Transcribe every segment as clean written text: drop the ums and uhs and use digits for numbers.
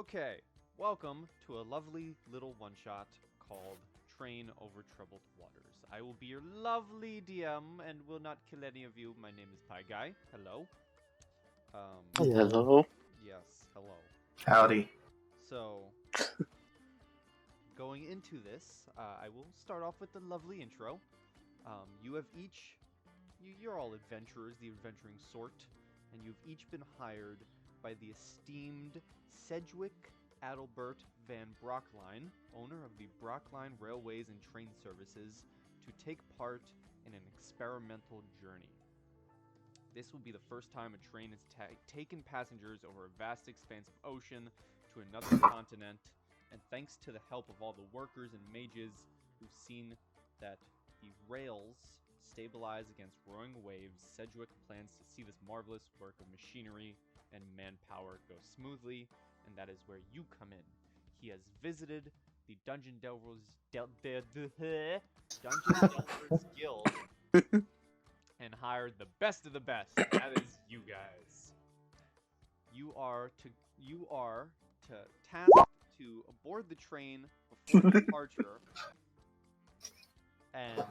Okay, welcome to a lovely little one-shot called Train Over Troubled Waters. I will be your lovely DM and will not kill any of you. My name is Pie Guy. Hello. Hello. Yes, hello. Howdy. So, going into this, I will start off with the lovely intro. You have each, you're all adventurers, the adventuring sort, and you've each been hired by the esteemed Sedgwick Adalbert Van Brockline, owner of the Brockline Railways and Train Services, to take part in an experimental journey. This will be the first time a train has taken passengers over a vast expanse of ocean to another continent, and thanks to the help of all the workers and mages who've seen that the rails stabilize against roaring waves, Sedgwick plans to see this marvelous work of machinery and manpower go smoothly, and that is where you come in. He has visited the Dungeon Delvers Guild and hired the best of the best. That is you guys. You are to tasked to board the train before departure and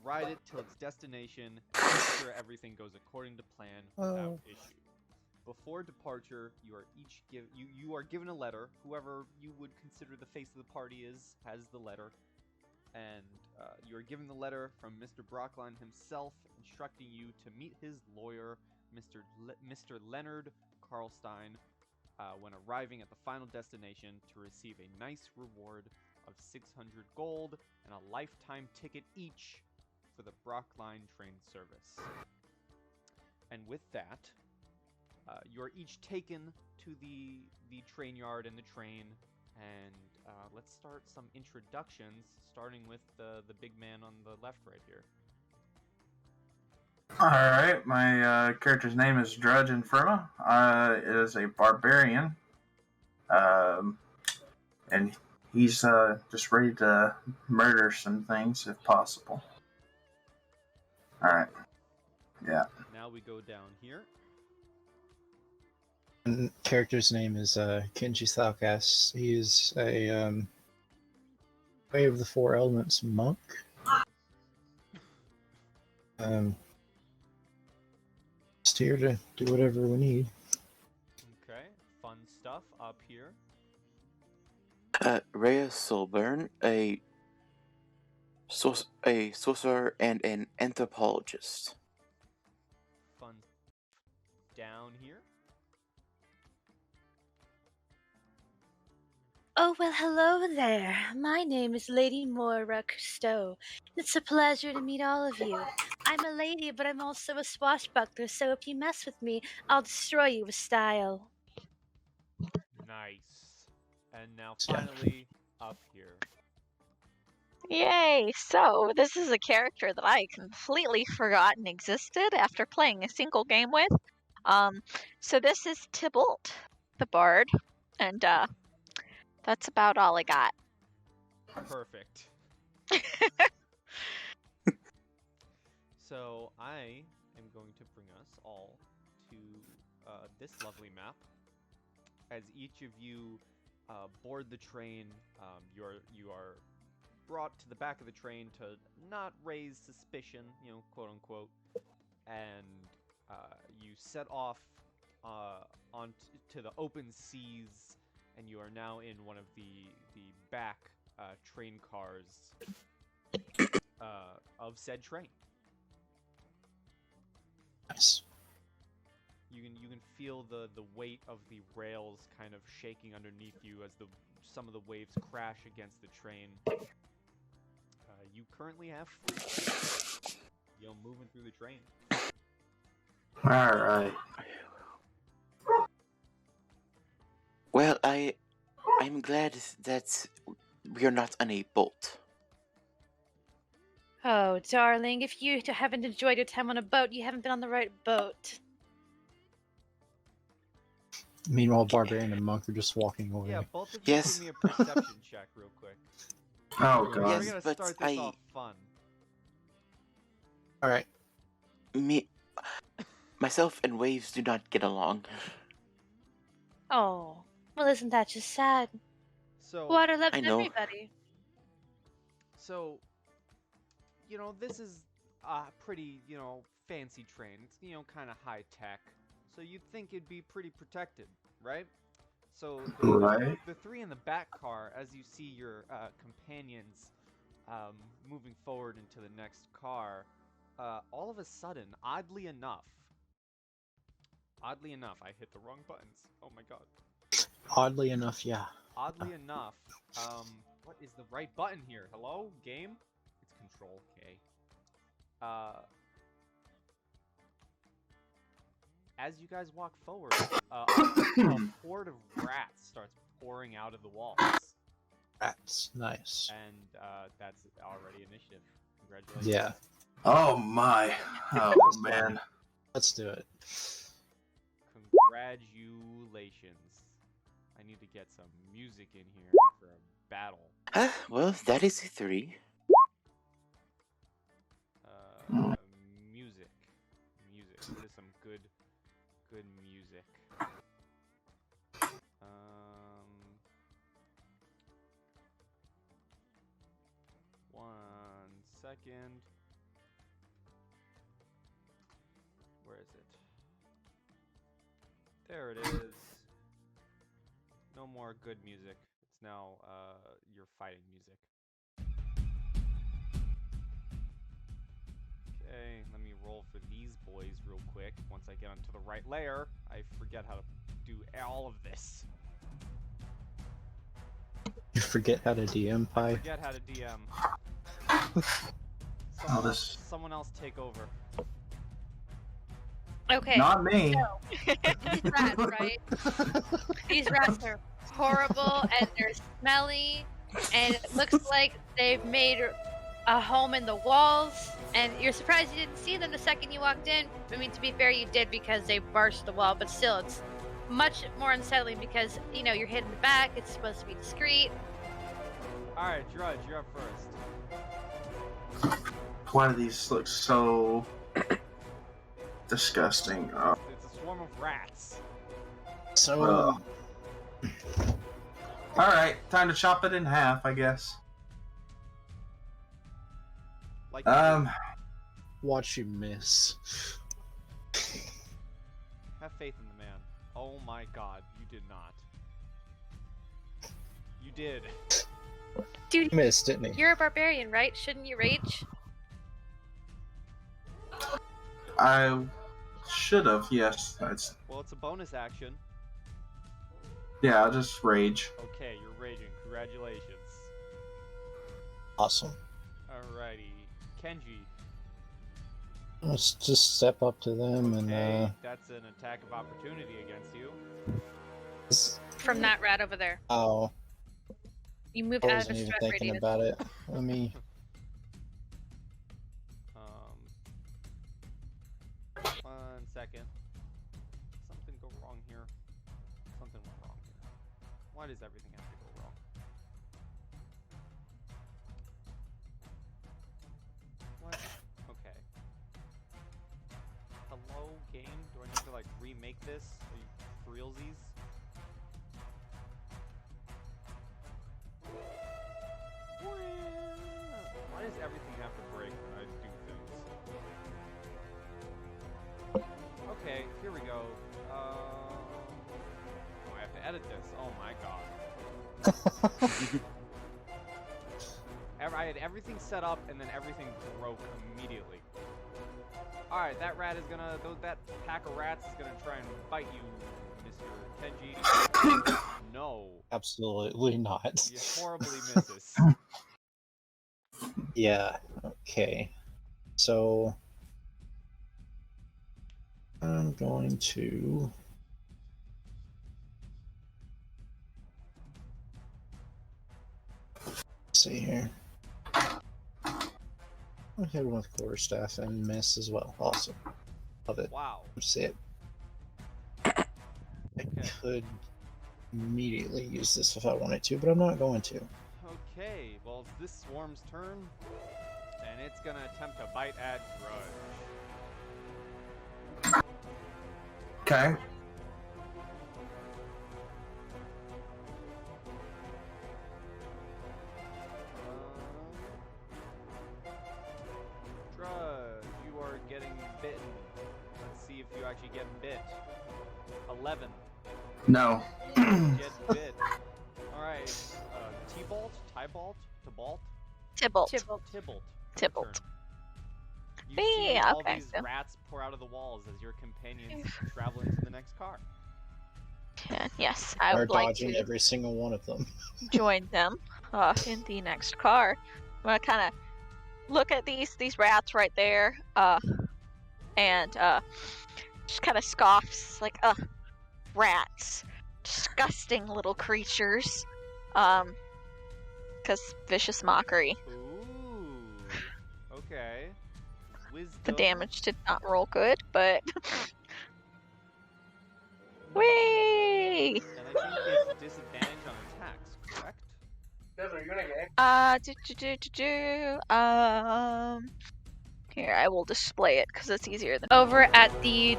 ride it till its destination and make sure everything goes according to plan without issue. Before departure, you are given a letter. Whoever you would consider the face of the party has the letter, and you are given the letter from Mr. Brockline himself, instructing you to meet his lawyer, Mr. Leonard Karlstein, when arriving at the final destination to receive a nice reward of 600 gold and a lifetime ticket each for the Brockline train service. And with that, you are each taken to the train yard and the train, and let's start some introductions, starting with the big man on the left right here. Alright, my character's name is Drudge Inferno. Is a barbarian. And he's just ready to murder some things if possible. Alright. Yeah. Now we go down here. Character's name is Kenji Thalkas. He is a Way of the Four Elements monk. Just here to do whatever we need. Okay, fun stuff up here. Rhea Solburn, a sorcerer and an anthropologist. Fun down here. Oh, well, hello there. My name is Lady Moira Cousteau. It's a pleasure to meet all of you. I'm a lady, but I'm also a swashbuckler, so if you mess with me, I'll destroy you with style. Nice. And now finally up here. Yay! So, this is a character that I completely forgotten existed after playing a single game with. So this is Tybalt, the bard, and that's about all I got. Perfect. So I am going to bring us all to this lovely map. As each of you board the train, you are brought to the back of the train to not raise suspicion, quote unquote, and you set off on to the open seas, and you are now in one of the back train cars of said train. Nice. You can feel the weight of the rails kind of shaking underneath you as some of the waves crash against the train. You currently have free, moving through the train. Alright. Well, I'm glad that we're not on a boat. Oh, darling, if you haven't enjoyed your time on a boat, you haven't been on the right boat. Meanwhile, Barbarian and Monk are just walking away. Yeah, both of you Yes. give me a perception check real quick. Oh We're god. Yes. gonna but start this I- off fun. Alright. Myself and Waves do not get along. Oh, Well, isn't that just sad? So Water loves I know. everybody. So, this is a pretty, fancy train. It's, kind of high tech. So you'd think it'd be pretty protected, right? So Right. the three in the back car, as you see your companions moving forward into the next car, all of a sudden, oddly enough, I hit the wrong buttons. Oh my god. Oddly enough, yeah. Oddly enough, what is the right button here? Hello, game? It's Control K. As you guys walk forward, a horde of rats starts pouring out of the walls, That's nice. and that's already initiative. Congratulations. Yeah, Oh my. Oh man. let's do it. Congratulations. I need to get some music in here for a battle. Well, that is a 3. Music. What is some good music? One second. Where is it? There it is. No more good music. It's now your fighting music. Okay, let me roll for these boys real quick. Once I get onto the right layer, I forget how to do all of this. You forget how to DM, I Pi? forget how to DM. Someone else take over. Okay. Not me. These rats, right? These rats are horrible and they're smelly, and it looks like they've made a home in the walls. And you're surprised you didn't see them the second you walked in. I mean, to be fair, you did because they burst the wall, but still, it's much more unsettling because, you're hidden in the back. It's supposed to be discreet. Alright, Drudge, you're up first. Why do these look so disgusting? Oh. It's a swarm of rats. So, Well. Alright, time to chop it in half, I guess. Like watch you miss. have faith in the man. Oh my god, you did not. You did. Dude, He missed, didn't he? you're a barbarian, right? Shouldn't you rage? I should have, yes. Well, it's a bonus action. Yeah, I'll just rage. Okay, you're raging. Congratulations. Awesome. Alrighty. Kenji. Let's just step up to them Okay, and that's an attack of opportunity against you. From that rat over there. oh, You moved I out of wasn't his even threat thinking radius. about it. Let me. One second. Something go wrong here. Something went wrong here. Why does everything have to go wrong? What? Okay. Hello, game? Do I need to, remake this? Are you for realsies? Why does everything have to break when I do things? Okay, here we go. Oh, I have to edit this. Oh my god. I had everything set up and then everything broke immediately. Alright, that rat is gonna, that pack of rats is gonna try and bite you, Mr. Kenji. No. Absolutely not. You horribly misses. Yeah, okay. So I'm going to see here. I'll hit one with quarterstaff and miss as well. Awesome. Love it. Wow. That's it. I Okay. could immediately use this if I wanted to, but I'm not going to. Okay, well, it's this swarm's turn, and it's gonna attempt to bite at Grudge. Okay. get bit. 11. No. Get bit. Alright. T-Bolt? Tybalt? Tybalt? Tybalt. Tybalt. Tybalt. Tybalt. Turn. You see Yeah, all okay, these so- rats pour out of the walls as your companions travel into the next car. And yes, I Are would like dodging to every single one of them. join them in the next car. I'm gonna kind of look at these rats right there, and just kind of scoffs like, rats, disgusting little creatures, because vicious mockery. Ooh. Okay. Wisdom. The damage did not roll good, but whee! And I think it's disadvantage on attacks, correct? Here, I will display it because it's easier than. Over at the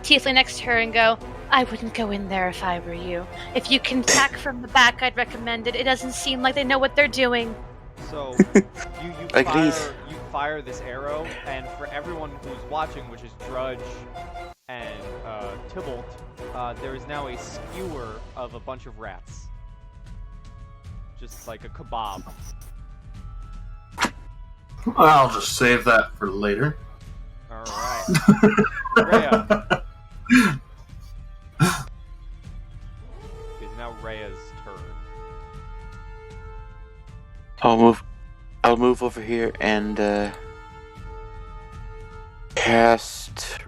tiefling next to her and go, I wouldn't go in there if I were you. If you can attack from the back, I'd recommend it. It doesn't seem like they know what they're doing. So you Agreed. fire this arrow, and for everyone who's watching, which is Drudge and Tybalt, there is now a skewer of a bunch of rats, just like a kebab. I'll just save that for later. All right, Rhea. It's now Rhea's turn. I'll move over here and cast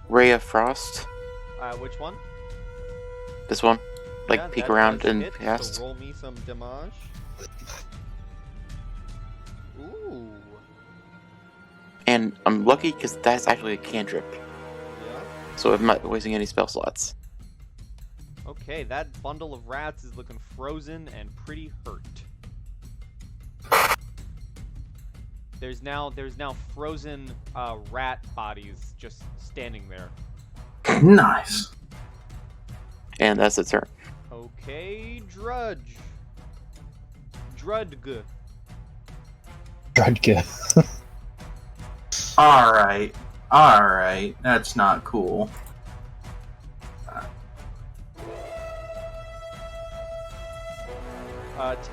Ray of Frost. Which one? This one. Like Yeah, peek that around does and hit, cast. So roll me some damage. Ooh. And I'm lucky because that's actually a cantrip. Yeah. So I'm not wasting any spell slots. Okay, that bundle of rats is looking frozen and pretty hurt. There's now frozen rat bodies just standing there. Nice. And that's its turn. Okay, Drudge. Drudg. Drudka. Alright. That's not cool.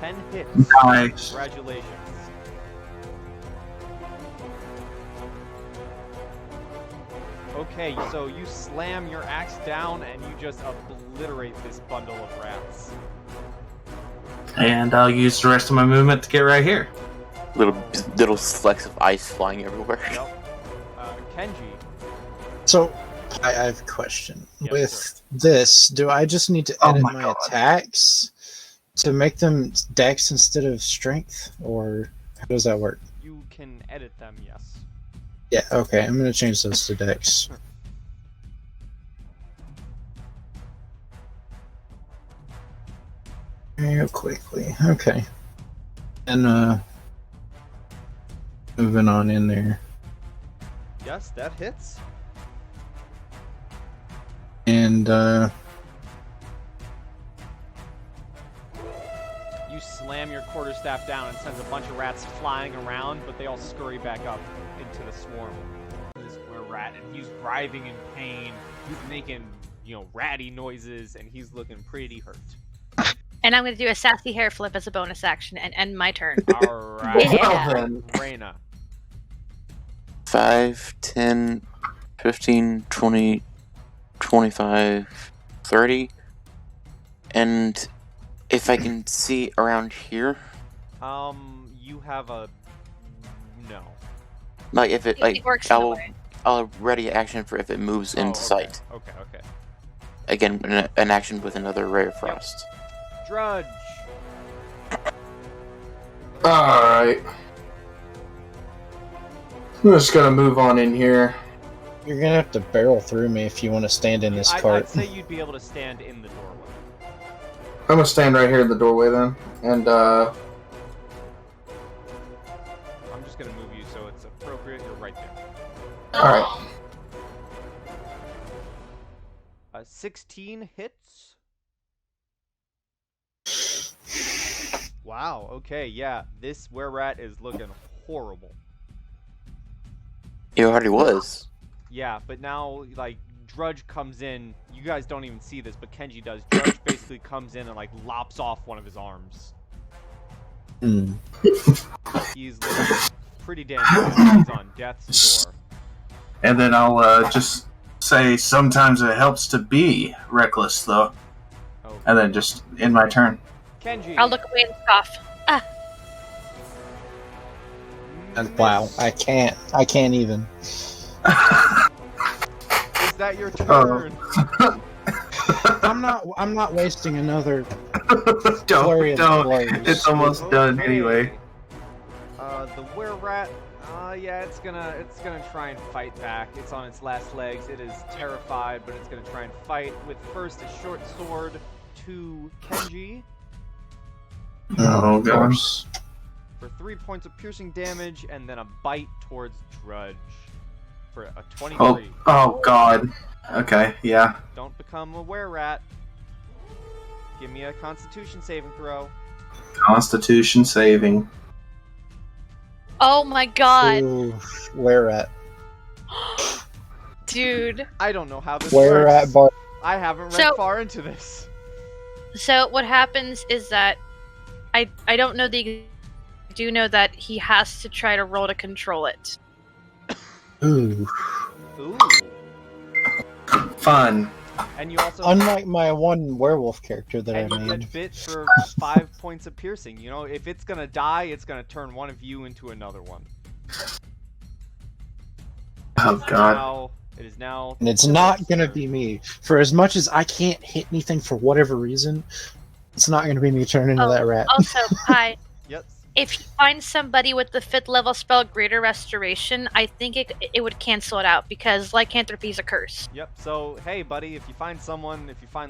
10 hits. Nice. Congratulations. Okay, so you slam your axe down and you just obliterate this bundle of rats. And I'll use the rest of my movement to get right here. Little flecks of ice flying everywhere. Yep. Kenji. So, I have a question. Yes, With sir. this, do I just need to Oh edit my my God. attacks to make them dex instead of strength? Or how does that work? You can edit them, yes. Yeah, okay, I'm going to change those to dex. Real quickly. Okay. And, moving on in there. Yes, that hits. And, You slam your quarterstaff down and sends a bunch of rats flying around, but they all scurry back up into the swarm. This were rat, and he's writhing in pain. He's making, ratty noises, and he's looking pretty hurt. And I'm going to do a sassy hair flip as a bonus action and end my turn. All right, Yeah. Well then. Reyna. 5, 10, 15, 20, 25, 30. And if I can see around here, You have a no. like if it like It works in a way. I'll ready action for if it moves into okay. sight. Okay. Again, an action with another Ray of Frost. Drudge. Alright. I'm just gonna move on in here. you're going to have to barrel through me if you want to stand in this I'd cart. say you'd be able to stand in the doorway. I'm gonna stand right here in the doorway then. And, I'm just gonna move you so it's appropriate. You're right there. alright. 16 hits. Wow. Okay. Yeah. This were rat is looking horrible. It already was. Yeah, but now, like, Drudge comes in. You guys don't even see this, but Kenji does. Drudge basically comes in and, like, lops off one of his arms. Hmm. He's looking pretty damn good. He's on death's door. And then I'll just say sometimes it helps to be reckless, though. Oh. And then just end my turn. Kenji. I'll look away and scoff. And wow, I can't even. Is that your turn? I'm not wasting another don't. flurry of blows. It's almost done Okay. anyway. The were-rat, yeah, it's gonna try and fight back. It's on its last legs. It is terrified, but it's gonna try and fight with first a short sword to Kenji Oh Of god. course. for 3 points of piercing damage, and then a bite towards Drudge for a 23. Oh god. Okay, yeah. Don't become a were-rat. Give me a Constitution saving throw. Constitution saving. Oh my god, Ooh, where at? dude. I don't know how this Where works. at, Bar? I haven't read So- far into this. So what happens is that I don't know I do know that he has to try to roll to control it. Ooh. Ooh. Fun. And you also Unlike my one werewolf character that I and you made. get bit for 5 points of piercing. You know, if it's gonna die, it's gonna turn one of you into another one. Oh god. Now, it is now. And it's not gonna be me. For as much as I can't hit anything for whatever reason, it's not gonna be me turning into Oh, that rat. Also, hi. Yes. If you find somebody with the 5th level spell Greater Restoration, I think it would cancel it out because lycanthropy is a curse. Yep. So hey, buddy, if you find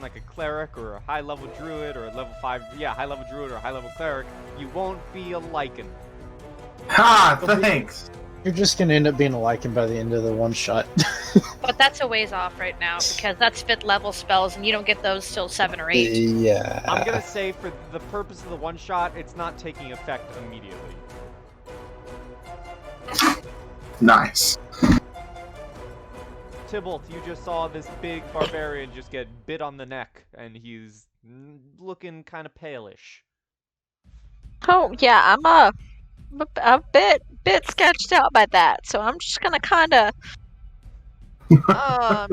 like a cleric or a high level druid or a level 5, high level druid or a high level cleric, you won't be a lycan. Ha! Thanks. You're just gonna end up being a Lycan by the end of the one shot. But that's a ways off right now because that's 5th level spells and you don't get those till 7 or 8. Yeah. I'm gonna say for the purpose of the one shot, it's not taking effect immediately. Nice. Tybalt, you just saw this big barbarian just get bit on the neck, and he's looking kind of palish. Oh yeah, I'm a bit sketched out by that, so I'm just gonna kind of I'm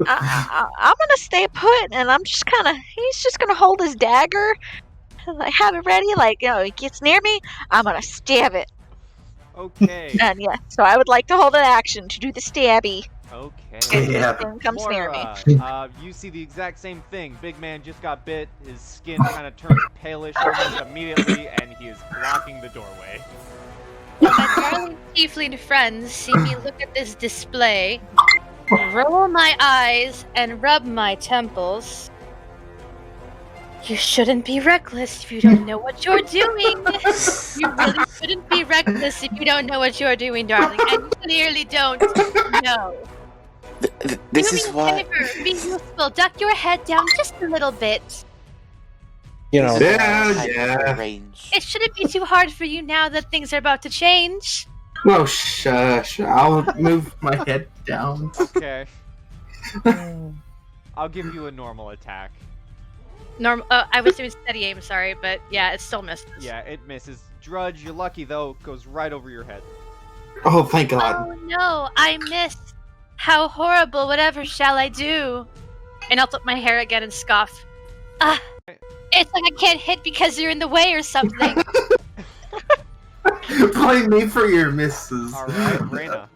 gonna stay put, and I'm just kind of he's just gonna hold his dagger, like have it ready, like he gets near me, I'm gonna stab it, Okay. and yeah, so I would like to hold an action to do the stabby. Okay. If Yeah. this thing comes near me. Mora, you see the exact same thing. Big man just got bit. His skin kind of turns palish almost immediately, and he is blocking the doorway. My darling tiefling friends see me look at this display, roll my eyes, and rub my temples. You shouldn't be reckless if you don't know what you're doing. You really shouldn't be reckless if you don't know what you're doing, darling. And you clearly don't know. This Do is me a why. favor, be useful. Duck your head down just a little bit. You know, this is Yeah, why I have yeah. no range. It shouldn't be too hard for you now that things are about to change. Well, shush. I'll move my head down. Okay. I'll give you a normal attack. I was doing steady aim, sorry, but yeah, it still misses. Yeah, it misses. Drudge, you're lucky though. Goes right over your head. Oh, thank god. Oh no, I missed. How horrible, whatever shall I do? And I'll flip my hair again and scoff. It's like I can't hit because you're in the way or something. Blame me for your misses. All right, Reyna.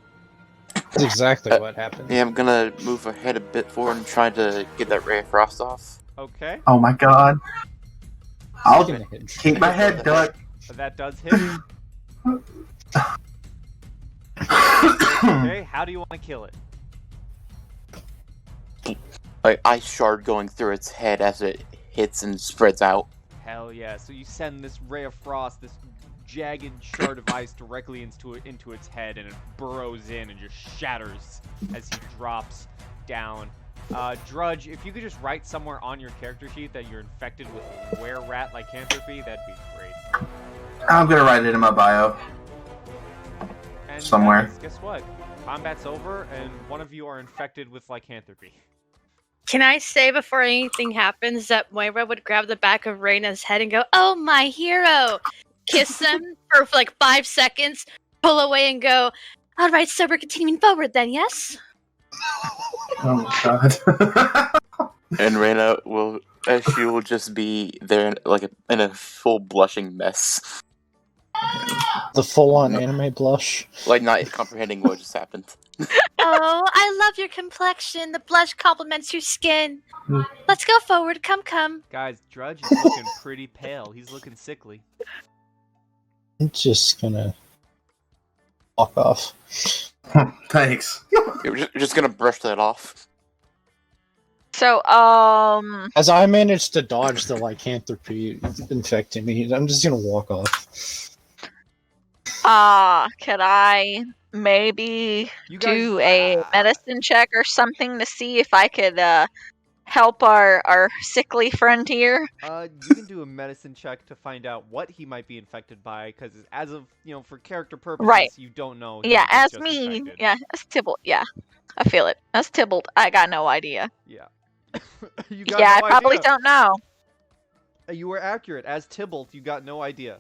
that's exactly what happened. Yeah, I'm gonna move ahead a bit forward and try to get that ray of frost off. Okay, Oh my god. I'll Gonna hit. keep my head ducked. that does hit. Okay, how do you want to kill it? Like ice shard going through its head as it hits and spreads out. Hell yeah! So you send this ray of frost, this jagged shard of ice, directly into its head, and it burrows in and just shatters as he drops down. Drudge, if you could just write somewhere on your character sheet that you're infected with were-rat lycanthropy, that'd be great. I'm gonna write it in my bio. And Somewhere. guys, guess what? Combat's over, and one of you are infected with lycanthropy. Can I say before anything happens that Moira would grab the back of Reyna's head and go, "Oh, my hero!" Kiss them for like 5 seconds, pull away and go, "All right, so we're continuing forward then, yes?" Oh my god. And Reyna will, she will just be there, in a full blushing mess, The full-on anime blush. like not comprehending what just happened. Oh, I love your complexion. The blush complements your skin. Let's go forward. Come, come. Guys, Drudge is looking pretty pale. He's looking sickly. I'm just gonna walk off. Thanks. You're just gonna brush that off. So, As I managed to dodge the lycanthropy infecting me, I'm just gonna walk off. could I maybe You guys, do a medicine check or something to see if I could help our sickly friend here? You can do a medicine check to find out what he might be infected by, because as of, for character purposes, Right. you don't know. Yeah, he's as just me, infected. yeah, as Tybalt, yeah, I feel it. As Tybalt, I got no idea. Yeah. You got Yeah, no I probably idea. don't know. You were accurate. As Tybalt, you got no idea.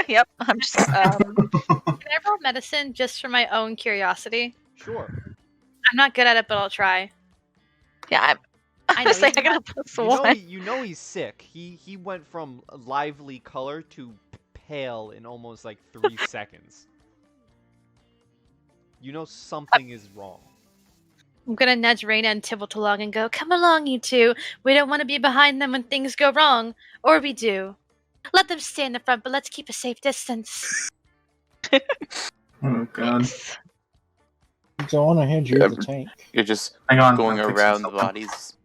Yep, I'm just. Can I roll medicine just for my own curiosity? Sure. I'm not good at it, but I'll try. Yeah, I know, honestly, he's I got a plus one. You know he's sick. He went from a lively color to pale in almost like 3 seconds. You know something is wrong. I'm gonna nudge Reyna and Tybalt along and go, "Come along, you two. We don't want to be behind them when things go wrong. Or we do. Let them stay in the front, but let's keep a safe distance." Oh god. Go on ahead, you're the tank. You're just Hang on. going I'm fixing around the something. bodies.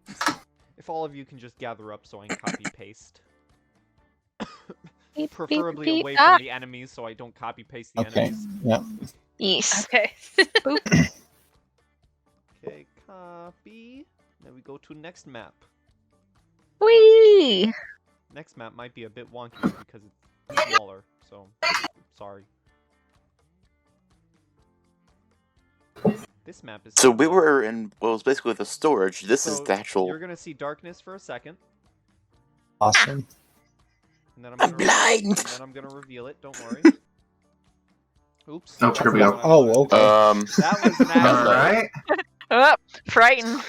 If all of you can just gather up so I can copy paste. Beep, Preferably beep, beep. away Ah, from the enemies so I don't copy paste the Okay, enemies. yep. yes. Okay. Okay, copy. Then we go to next map. Whee! Next map might be a bit wonky because it's smaller, so sorry. This map is So we were in what was basically the storage. This is So the actual. You're gonna see darkness for a second, Awesome. and then I'm blind. reveal it. Don't worry. Oops. Oh, here we go. Oh, okay. That was an accident. Alright. Oh, frightened.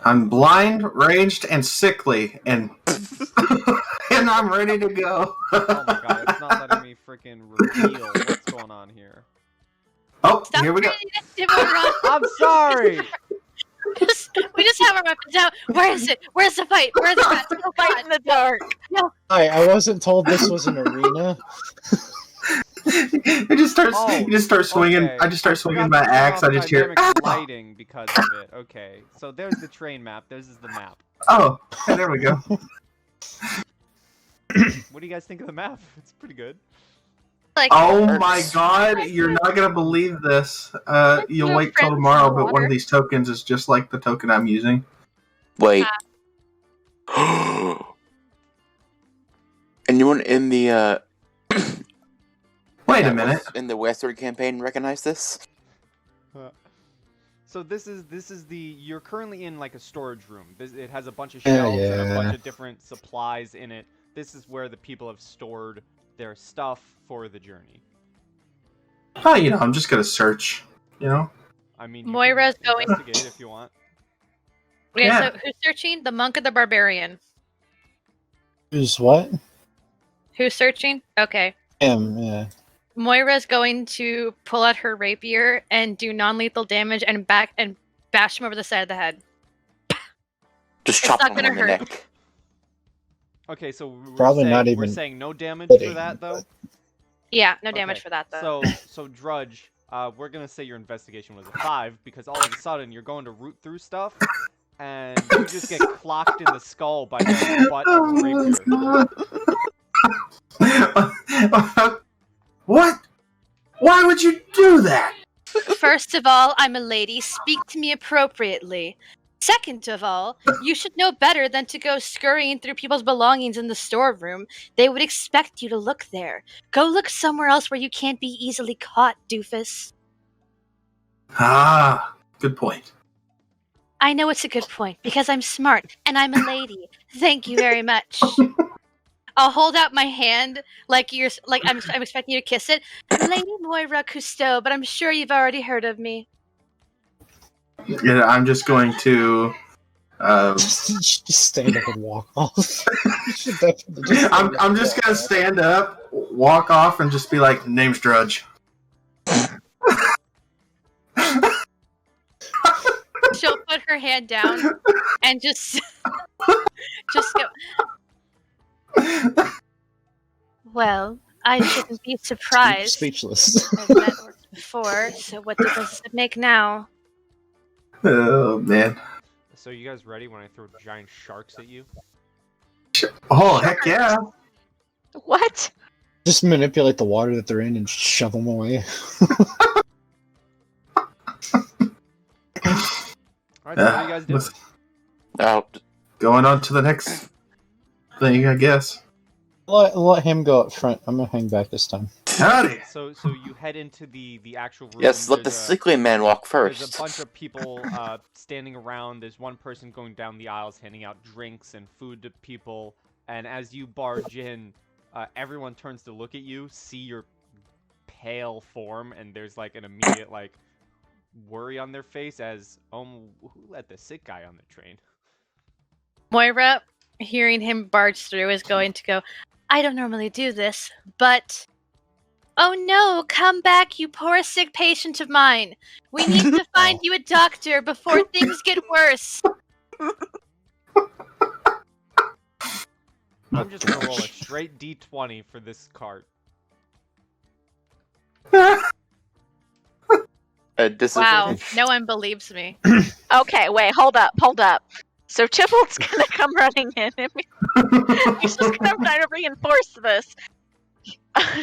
I'm blind, raged, and sickly, and and I'm ready to go. Oh my god, it's not letting me freaking reveal what's going on here. Oh, Stop here we go. trying to Tybalt run. I'm sorry. We just have our weapons out. Where is it? Where's the fight? Where's the fight? Oh, Fight God. in the dark. Hi, I wasn't told this was an arena. It just starts. Oh, you just start swinging. okay. I just start swinging Forgot my to turn axe. off I just hear. dynamic "Ah!" lighting because of it. Okay, so there's the train map. This is the map. Oh, there we go. What do you guys think of the map? It's pretty good. Like, Oh my god, you're not gonna believe this. You'll Your wait till friends tomorrow, in the but one water. of these tokens is just like the token I'm using. Wait. Anyone in the Wait a minute. in the Westward campaign recognize this? So this is the you're currently in like a storage room. It has a bunch of Yeah, shelves and a yeah. bunch of different supplies in it. This is where the people have stored their stuff for the journey. Oh, I'm just gonna search. I mean, you Moira's can going- investigate if you want. okay, Yeah. so who's searching? The monk or the barbarian? Who's what? Who's searching? Okay. Him, yeah. Moira's going to pull out her rapier and do non-lethal damage and bash him over the side of the head. Just It's chop not him gonna on the hurt. neck. Okay, so we're Probably saying, not we're even saying no damage hitting, for that though. Yeah, no damage Okay, for that though. So Drudge, we're gonna say your investigation was a 5 because all of a sudden you're going to root through stuff, and you just get clocked in the skull by the butt of a rapier. What? Why would you do that? First of all, I'm a lady. Speak to me appropriately. Second of all, you should know better than to go scurrying through people's belongings in the storeroom. They would expect you to look there. Go look somewhere else where you can't be easily caught, doofus. Ah, good point. I know it's a good point, because I'm smart, and I'm a lady. Thank you very much. I'll hold out my hand like I'm expecting you to kiss it. Lady Moira Cousteau, but I'm sure you've already heard of me. Yeah, I'm just going to. Just stand up and walk off. You should definitely just stand up I'm and just walk gonna off. stand up, walk off, and just be like, "Name's Drudge." She'll put her hand down and just go. Well, I shouldn't be surprised. Speechless. I've met orcs before, so what difference does it make now? Oh man! So you guys ready when I throw giant sharks at you? Oh heck yeah! What? Just manipulate the water that they're in and shove them away. Alright, so what are you guys doing? let's- Oh, Going on to the next thing, I guess. Let him go up front. I'm gonna hang back this time. Howdy. So you head into the actual room. yes, let the There's a- sickly man walk There's a first. bunch of people standing around. There's one person going down the aisles handing out drinks and food to people. And as you barge in, everyone turns to look at you, see your pale form, and there's like an immediate like worry on their face as, who let the sick guy on the train? Moira, hearing him barge through, is going to go, I don't normally do this, but... Oh no, come back, you poor sick patient of mine. We need to find Oh. you a doctor before things get worse. I'm just gonna roll a straight D20 for this cart. Wow, Disadvantage? no one believes me. Okay, wait, hold up. So Tybalt's gonna come running in. And he's just gonna try to reinforce this.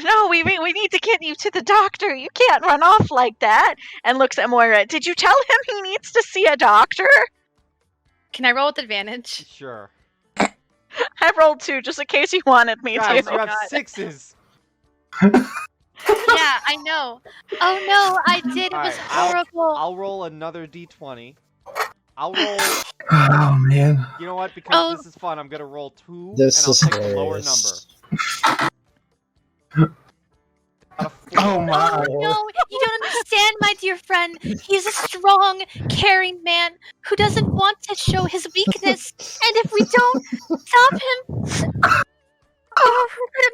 No, we need to get you to the doctor. You can't run off like that. And looks at Moira. Did you tell him he needs to see a doctor? Can I roll with advantage? Sure. I rolled 2 just in case you wanted me Guys, to. you have 6s. Yeah, I know. Oh no, I did. It was Alright, horrible. I'll roll another D20. I'll roll. Oh man! You know what? Because Oh. this is fun, I'm gonna roll 2, This and I'll is take the lower number. hilarious. Got a 4. Oh my! Oh no, you don't understand, my dear friend. He's a strong, caring man who doesn't want to show his weakness. And if we don't stop him, oh, who could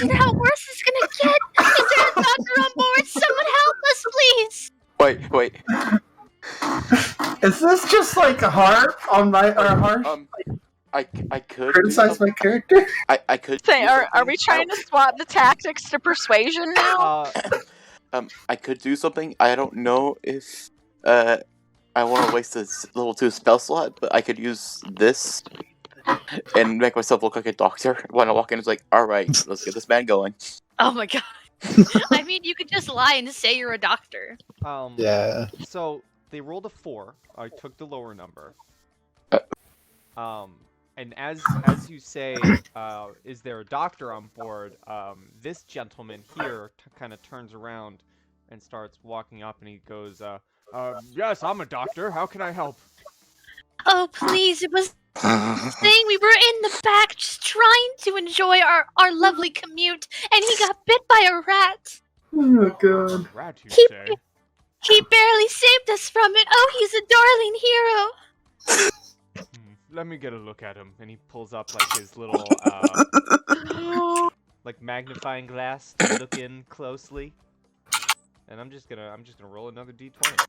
imagine how worse it's gonna get? Is there a doctor on board? Someone help us, please. Wait. Is this just like a heart on my or heart? I could Criticize my character? I could Say, do are something. we trying to swap the tactics to persuasion now? I could do something. I don't know if I want to waste this level 2 spell slot, but I could use this and make myself look like a doctor. When I walk in, it's like, all right, let's get this man going. Oh my god. I mean, you could just lie and say you're a doctor. Yeah. So they rolled a 4. I took the lower number. And as you say, is there a doctor on board? This gentleman here kind of turns around and starts walking up, and he goes, "Yes, I'm a doctor. How can I help?" Oh, please, it was thing. We were in the back just trying to enjoy our lovely commute, and he got bit by a rat. Oh god! Rat, you He- say? He barely saved us from it. Oh, he's a darling hero. Let me get a look at him. And he pulls up like his little like magnifying glass to look in closely. And I'm just gonna roll another D20.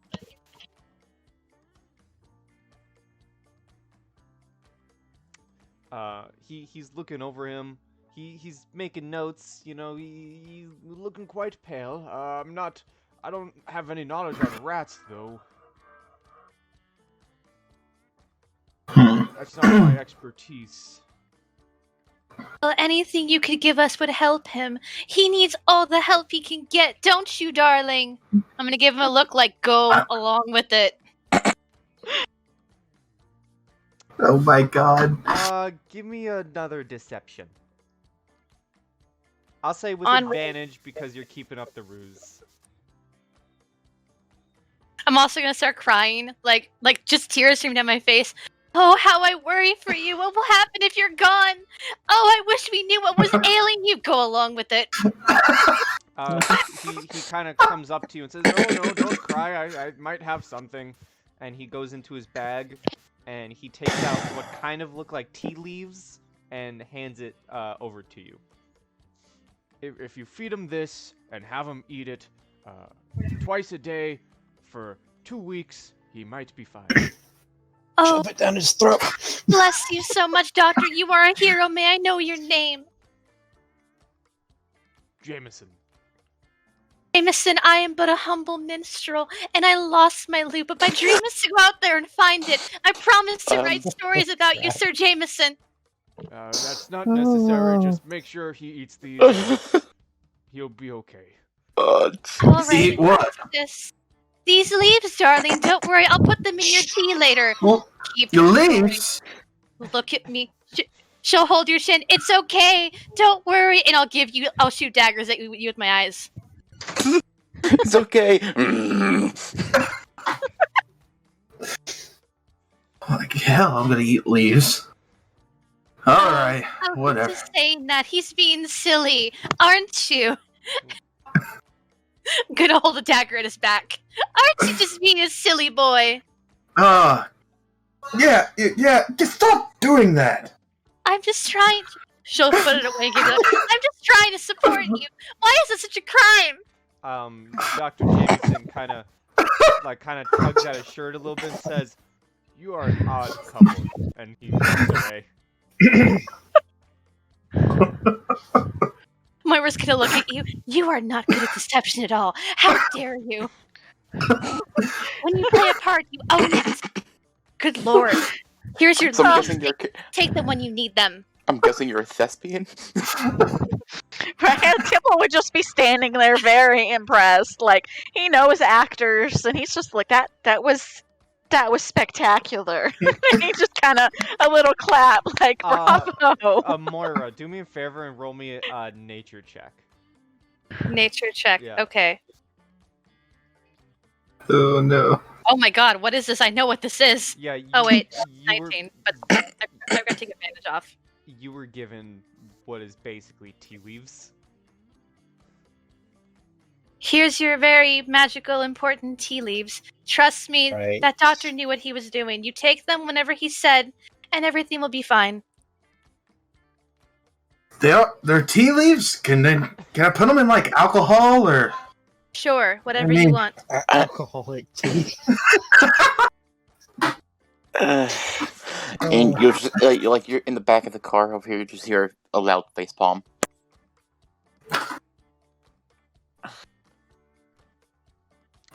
He's looking over him. He's making notes. You know, he's looking quite pale. I don't have any knowledge on rats though. That's not my expertise. Well, anything you could give us would help him. He needs all the help he can get, don't you, darling? I'm gonna give him a look like go along with it. Oh my god. Give me another deception. I'll say with On- advantage because you're keeping up the ruse. I'm also gonna start crying, like just tears streaming down my face. Oh, how I worry for you. What will happen if you're gone? Oh, I wish we knew what was ailing you. Go along with it. He kind of comes up to you and says, "Oh no, don't cry. I might have something." And he goes into his bag, and he takes out what kind of look like tea leaves and hands it over to you. If you feed him this and have him eat it twice a day for 2 weeks, he might be fine. Oh, Shove it down his throat. bless you so much, Doctor. You are a hero. May I know your name? Jameson. Jameson, I am but a humble minstrel, and I lost my lute, but my dream is to go out there and find it. I promise to write stories about you, Sir Jameson. That's not necessary. Just make sure he eats these. He'll be okay. All right, Eat what? These leaves, darling. Don't worry, I'll put them in your tea later. Well, Keep your leaves? Look at me. She'll hold your chin. It's okay. Don't worry, and I'll shoot daggers at you with my eyes. It's okay. Like hell, I'm gonna eat leaves. Alright, I was whatever. just saying that. He's being silly, aren't you? Gonna hold a dagger at his back. Aren't you just being a silly boy? Yeah, just stop doing that! I'm just trying to... She'll put it away and give it up. I'm just trying to support you. Why is it such a crime? Dr. Jameson kind of tugs at his shirt a little bit and says, "You are an odd couple," and he walks away. Moira's gonna look at you. You are not good at deception at all. How dare you? When you play a part, you own it. Good lord. Here's your So I'm leaves. guessing you're. Take them when you need them. I'm guessing you're a thespian. Right? Tibble would just be standing there very impressed. Like, he knows actors, and he's just like, that was spectacular. He just kind of, a little clap, like, bravo. Moira, do me a favor and roll me a nature check. Nature check. Yeah. Okay. Oh no. Oh my god, what is this? I know what this is. Yeah. Oh wait, you were, 19. But I've got to take advantage off. you were given what is basically tea leaves. Here's your very magical, important tea leaves. Trust me, Right. that doctor knew what he was doing. You take them whenever he said, and everything will be fine. They're tea leaves? Can I put them in like alcohol or? Sure, whatever I mean- you want. Alcoholic tea. And you're just you're in the back of the car over here. You just hear a loud facepalm.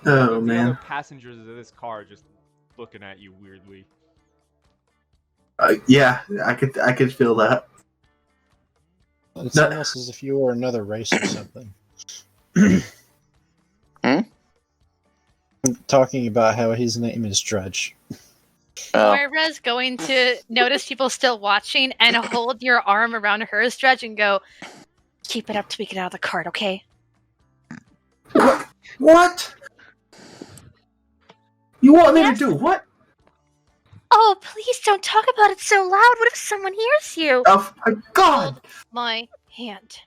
Oh The man. other passengers of this car are just looking at you weirdly. Yeah, I could feel that. It's No. almost as if you were another race or something. Hmm? I'm talking about how his name is Drudge. Oh, Moira's going to notice people still watching and hold your arm around hers, Dredge, and go, keep it up till we get out of the cart, okay? What? You want me Yes. to do what? Oh, please don't talk about it so loud. What if someone hears you? Oh my god! My hand.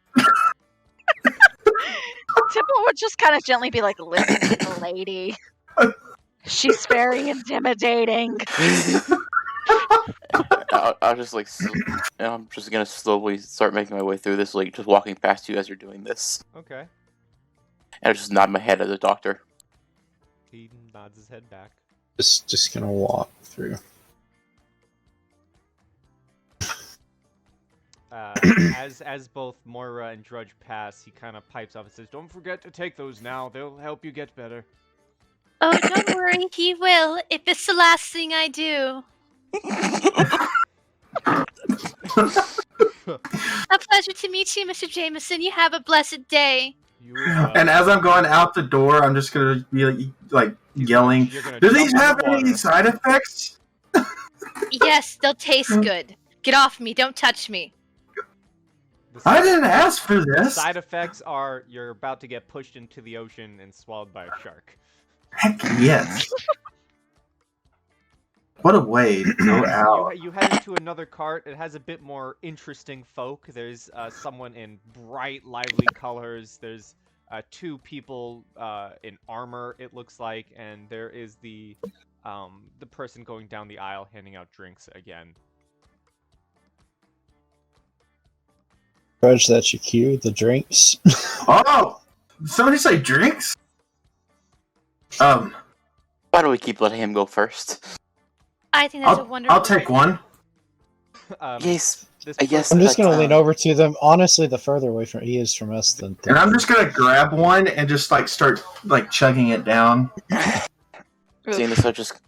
Tibble would just kind of gently be like, listen to the lady. She's very intimidating. I'll just I'm just gonna slowly start making my way through this, like just walking past you as you're doing this, Okay. and I just nod my head at the doctor. He nods his head back. Just gonna walk through. As both Moira and Drudge pass, he kind of pipes up and says, "Don't forget to take those now. They'll help you get better." Oh, don't worry, he will, if it's the last thing I do. A pleasure to meet you, Mr. Jameson. You have a blessed day. You, uh, And as I'm going out the door, I'm just gonna be like yelling. you're gonna Do jump these in the have any water. side effects? Yes, they'll taste good. Get off me! Don't touch me! The I side- didn't ask for this. Side effects are you're about to get pushed into the ocean and swallowed by a shark. Heck yes. What a way to go out. You head into another cart. It has a bit more interesting folk. There's someone in bright, lively colors. There's 2 people in armor, it looks like, and there is the person going down the aisle handing out drinks again. Grudge that you queue the drinks. Oh! Somebody say drinks? Why do we keep letting him go first? I think that's a wonderful. I'll take one. Yes, This yes. I'm just but, gonna lean over to them. Honestly, the further away from he is from us, the And I'm just gonna grab one and just like start like chugging it down. Seeing this, I just.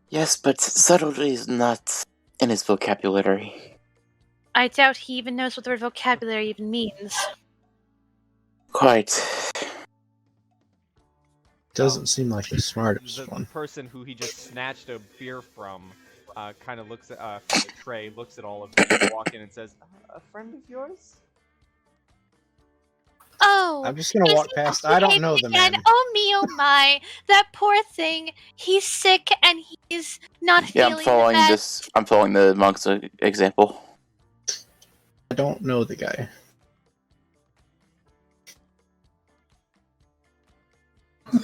Yes, but subtlety is not in his vocabulary. I doubt he even knows what the word vocabulary even means. Quite. doesn't seem like the smartest the one. person who he just snatched a beer from kind of looks at from the tray, looks at all of you, walk in and says, "A friend of yours?" Oh, I'm just gonna is walk he past. I don't know the again? man. Oh me, oh my! That poor thing. He's sick and he's not Yeah, feeling I'm following the best. this. I'm following the monk's example. I don't know the guy.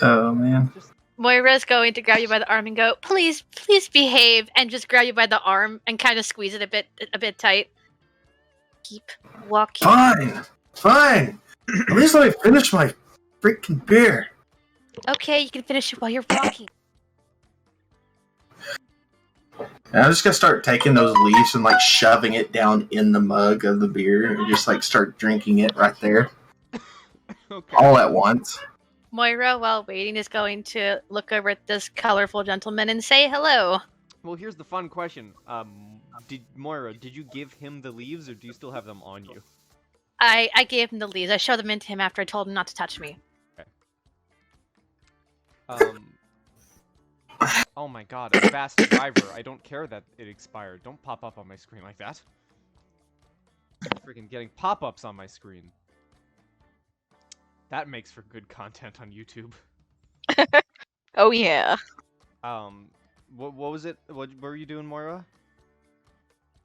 Oh man. Moira's going to grab you by the arm and go, "Please, please behave," and just grab you by the arm and kind of squeeze it a bit tight. Keep walking. Fine. At least let me finish my freaking beer. Okay, you can finish it while you're walking. And I'm just gonna start taking those leaves and like shoving it down in the mug of the beer and just like start drinking it right there, Okay. all at once. Moira, while waiting, is going to look over at this colorful gentleman and say hello. Well, here's the fun question. Moira, did you give him the leaves, or do you still have them on you? I gave him the leaves. I showed them into him after I told him not to touch me. Oh my god, a fast driver. I don't care that it expired. Don't pop up on my screen like that. I'm freaking getting pop-ups on my screen. That makes for good content on YouTube. Oh yeah. What was it? What were you doing, Moira?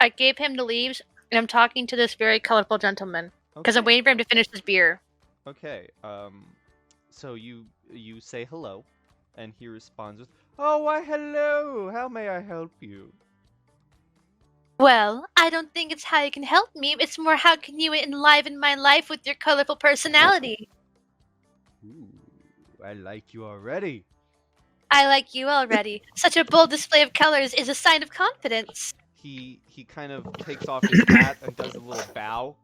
I gave him the leaves, and I'm talking to this very colorful gentleman because I'm waiting for him to finish his beer. Okay. So you say hello, and he responds with, "Oh, why hello. How may I help you?" Well, I don't think it's how you can help me. It's more how can you enliven my life with your colorful personality. Ooh, I like you already. I like you already. Such a bold display of colors is a sign of confidence. He kind of takes off his hat and does a little bow.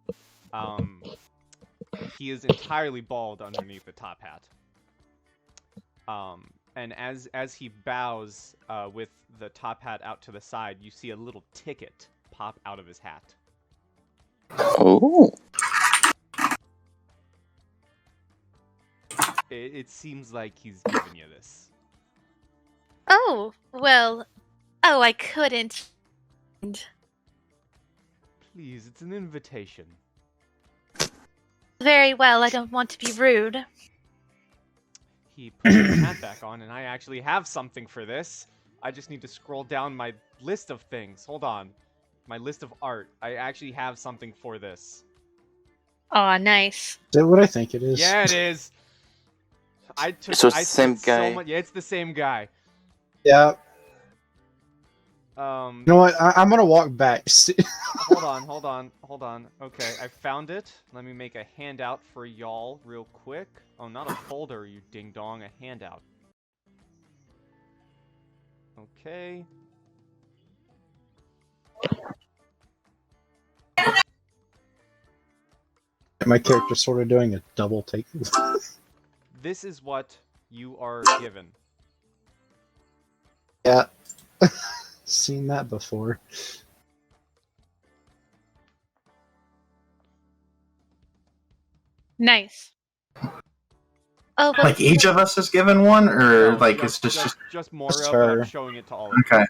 He is entirely bald underneath the top hat. And as he bows with the top hat out to the side, you see a little ticket pop out of his hat. Oh. It seems like he's giving you this. Oh, well. Oh, I couldn't. Please, it's an invitation. Very well, I don't want to be rude. He puts his hat back on, and I actually have something for this. I just need to scroll down my list of things. Hold on. My list of art. I actually have something for this. Aw, nice. Is that what I think it is? Yeah, it is. I took. So it's I the same spent guy. So much, yeah, it's the same guy. Yeah. Um. You know what? I'm gonna walk back. Hold on. Okay, I found it. Let me make a handout for y'all real quick. Oh, not a folder, you ding dong. A handout. Okay. My character's sort of doing a double take. This is what you are given. Yeah. Seen that before. Nice. Oh, but Like each of us is given one, or No, like it's just Moira, but her. I'm showing it to all of you. Okay.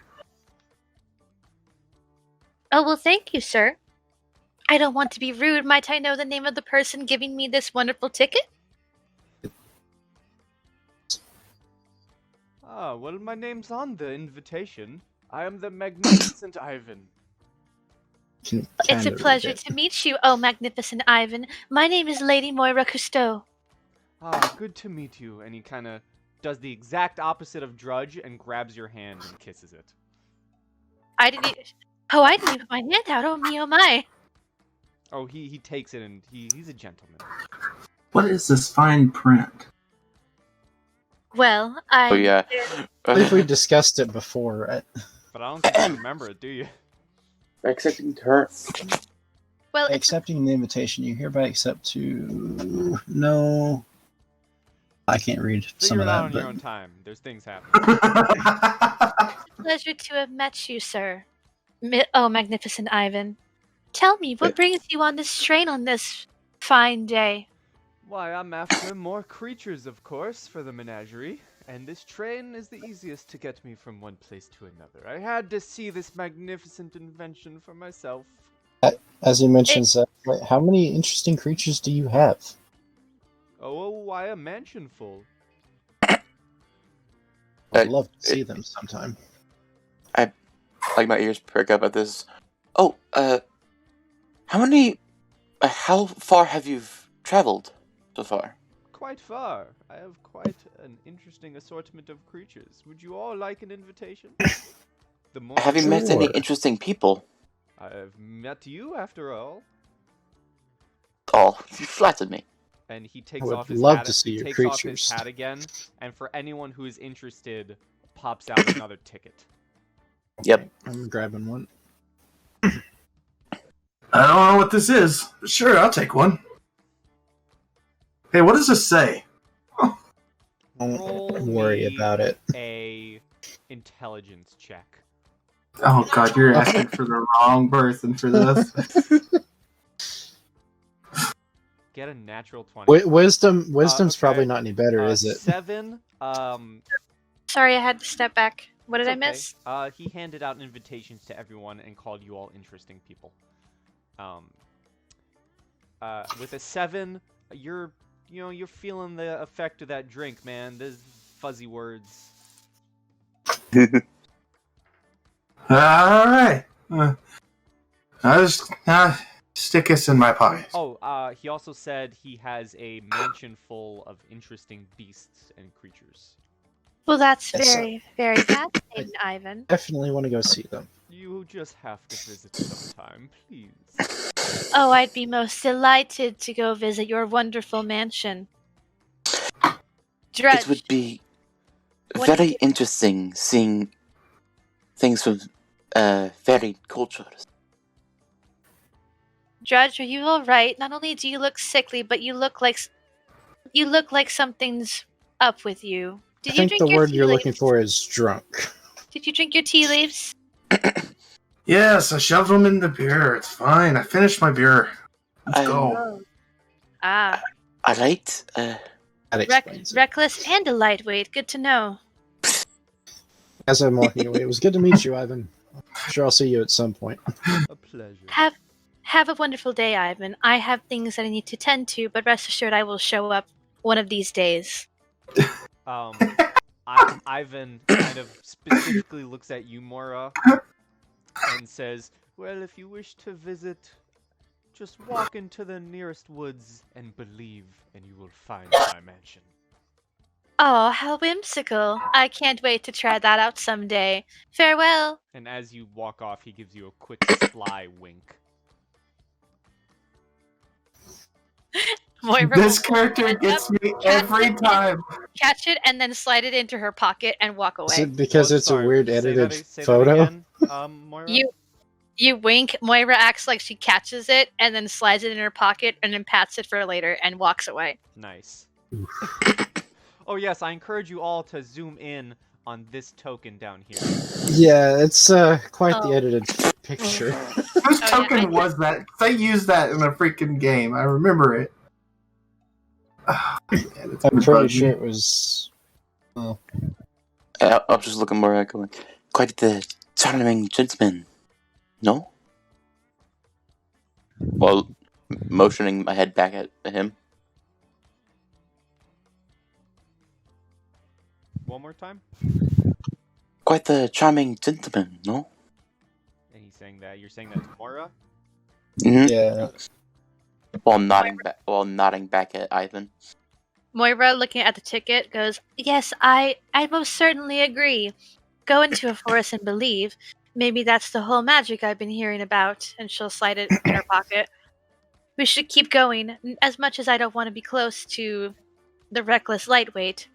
Oh, well, thank you, sir. I don't want to be rude. Might I know the name of the person giving me this wonderful ticket? Ah, well, my name's on the invitation. I am the Magnificent Ivan. Can It's a kinda read pleasure it. to meet you, oh magnificent Ivan. My name is Lady Moira Cousteau. Ah, good to meet you. And he kind of does the exact opposite of Drudge and grabs your hand and kisses it. I didn't even put my hand out. Oh me, oh my. Oh, he takes it and he's a gentleman. What is this fine print? Well, Oh yeah. I believe we discussed it before, right? But I don't think you remember it, do you? Accepting turn. Well, it's Accepting the invitation, you hereby accept to... No... I can't read some Figure of it out that, on but... your own time. There's things happening. a pleasure to have met you, sir. Oh, magnificent Ivan. Tell me, what brings you on this train on this fine day? Why, I'm after more creatures, of course, for the menagerie. And this train is the easiest to get me from one place to another. I had to see this magnificent invention for myself. As you mentioned, wait, how many interesting creatures do you have? Oh, why a mansion full? I'd love to see them sometime. Like my ears perk up at this. Oh, how far have you traveled so far? Quite far. I have quite an interesting assortment of creatures. Would you all like an invitation? The more Have you met any Sure. interesting people? I have met you, after all. Oh, you flattered me. And he takes would off his love hat. to see he your takes off his creatures. hat again, and for anyone who is interested, pops out another ticket. Yep. I'm grabbing one. I don't know what this is, but sure, I'll take one. Hey, what does this say? Don't Roll worry me about it. a intelligence check. Oh god, you're asking for the wrong person for this. Get a natural 20. Wisdom's okay. probably not any better, is it? 7. Sorry, I had to step back. What did It's I okay. miss? He handed out invitations to everyone and called you all interesting people. With a 7, you're feeling the effect of that drink, man. There's fuzzy words. Alright. I'll just stick this in my pocket. Oh, he also said he has a mansion full of interesting beasts and creatures. Well, that's Yes, very, very fascinating, Ivan. Definitely want to go see them. You just have to visit sometime, please. Oh, I'd be most delighted to go visit your wonderful mansion. Drudge, It would be What do very you- interesting seeing things from varied cultures. Drudge, are you all right? Not only do you look sickly, but you look like something's up with you. I Did you think drink the your word tea you're leaves? looking for is drunk. Did you drink your tea leaves? Yes, I shoved them in the beer. It's fine. I finished my beer. Let's I- go. Ah, Alright, That explains it. reckless and a lightweight. Good to know. As I'm walking away, it was good to meet you, Ivan. I'm sure I'll see you at some point. A pleasure. Have a wonderful day, Ivan. I have things that I need to tend to, but rest assured I will show up one of these days. Ivan kind of specifically looks at you, Moira, and says, "Well, if you wish to visit, just walk into the nearest woods and believe, and you will find my mansion." Oh, how whimsical. I can't wait to try that out someday. Farewell. And as you walk off, he gives you a quick sly wink. Moira This will character stand gets up, me every time. catch it, and then slide it into her pocket and walk Is away. it because Oh, it's sorry, a weird say that edited a- say that photo? again, Moira? You wink, Moira acts like she catches it, and then slides it in her pocket, and then pats it for later, and walks away. Nice. Oh yes, I encourage you all to zoom in on this token down here. Yeah, it's quite the Oh. edited picture. Whose yeah, token I- was that? They used that in a freaking game. I remember it. Ah, man, it's I'm been pretty bugging sure me. it was. Well, I was just looking more at going, quite the charming gentleman. No? while motioning my head back at him. One more time. Quite the charming gentleman, no? And he's saying that. You're saying that to Mora? Mm-hmm. Yeah. While nodding back at Ivan. Moira, looking at the ticket, goes, "Yes, I most certainly agree. Go into a forest and believe. Maybe that's the whole magic I've been hearing about." And she'll slide it in her pocket. "We should keep going. As much as I don't want to be close to the reckless lightweight,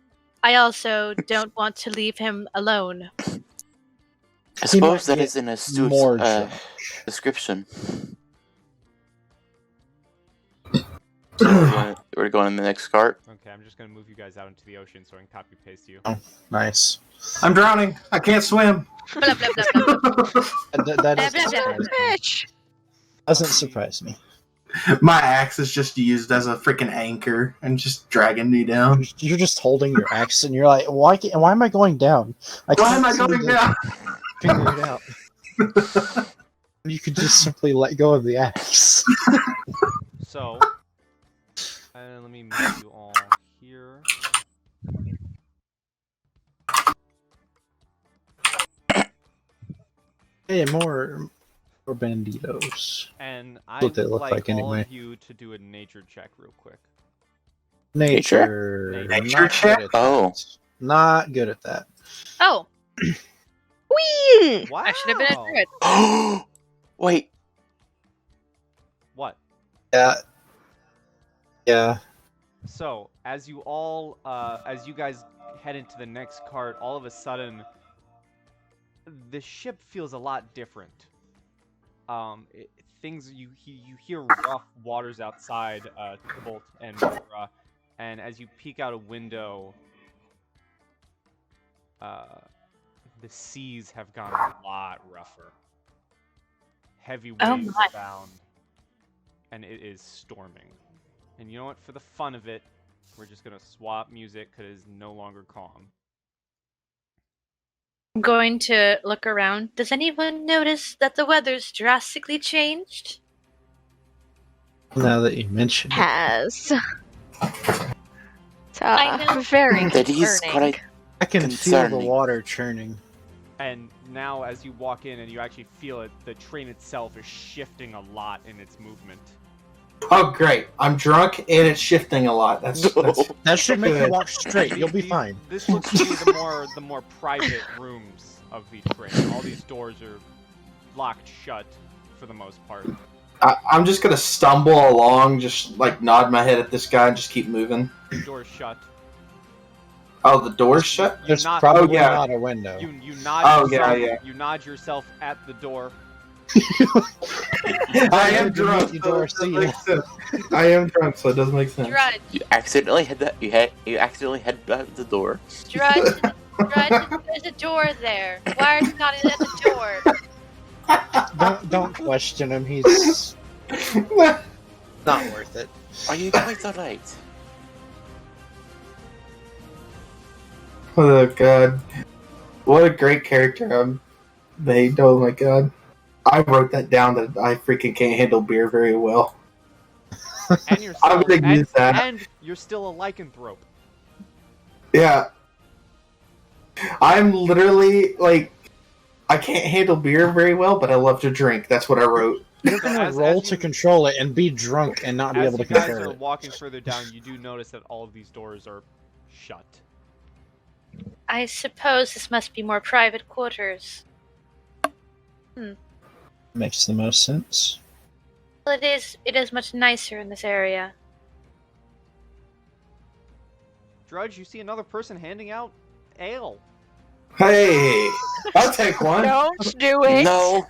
I also don't want to leave him alone." I He might suppose that get is an astute more drunk. description. We're going in the next cart. Okay, I'm just gonna move you guys out into the ocean so I can copy paste you. Nice. I'm drowning. I can't swim. Blah, blah, blah, blah. That Blah, doesn't blah, blah. surprise me. Bitch! Doesn't surprise me. My axe is just used as a freaking anchor and just dragging me down. You're just holding your axe, and you're like, why am I going down? Why am I seem going to down? Figure it out. You could just simply let go of the axe. So, let me move you all here. Hey, more banditos. And I What they would look like, like all anyway. of you to do a nature check real quick. Nature. Nature Not check? good at Oh. that. Not good at that. Oh, Whee! Wow. I should have been a druid. Wait. What? Yeah. Yeah. So, as you all, as you guys head into the next cart, all of a sudden, the ship feels a lot different. Things you hear rough waters outside, Tybalt and Mora, and as you peek out a window, the seas have gone a lot rougher. Heavy Oh waves my. abound, and it is storming. And you know what? For the fun of it, we're just gonna swap music because it's no longer calm. I'm going to look around. Does anyone notice that the weather's drastically changed? Now that you mention it. Has. It's I know. very That is concerning. quite I can feel the concerning. water churning. And now, as you walk in and you actually feel it, the train itself is shifting a lot in its movement. Oh, great. I'm drunk and it's shifting a lot. That's That should make you Good. walk straight. You'll be fine. This looks to be the more private rooms of the train. All these doors are locked shut for the most part. I'm just going to stumble along, just like nod my head at this guy and just keep moving. Doors shut. Oh, the door's shut? There's nod- probably Oh, yeah. not a window. You nod Oh, yourself. yeah. You nod yourself at the door. I am Underneath drunk. your So door it doesn't seal. make sense. I am drunk, so it doesn't make sense. Drudge, You accidentally you accidentally head out the door. Drudge, there's a door there. Why are you not at the door? Don't question him. He's not worth it. Are you quite alright? Oh, God. What a great character I'm made. Oh, my God. I wrote that down that I freaking can't handle beer very well. And you're I'm still, gonna use that. and you're still a lycanthrope. Yeah. I'm literally, like, I can't handle beer very well, but I love to drink. That's what I wrote. You're So gonna as roll you- to control it and be drunk and not be As able to you guys control are it. walking further down, you do notice that all of these doors are shut. I suppose this must be more private quarters. Makes the most sense. Well, it is much nicer in this area. Drudge, you see another person handing out ale. Hey! I'll take one. Don't do it. No.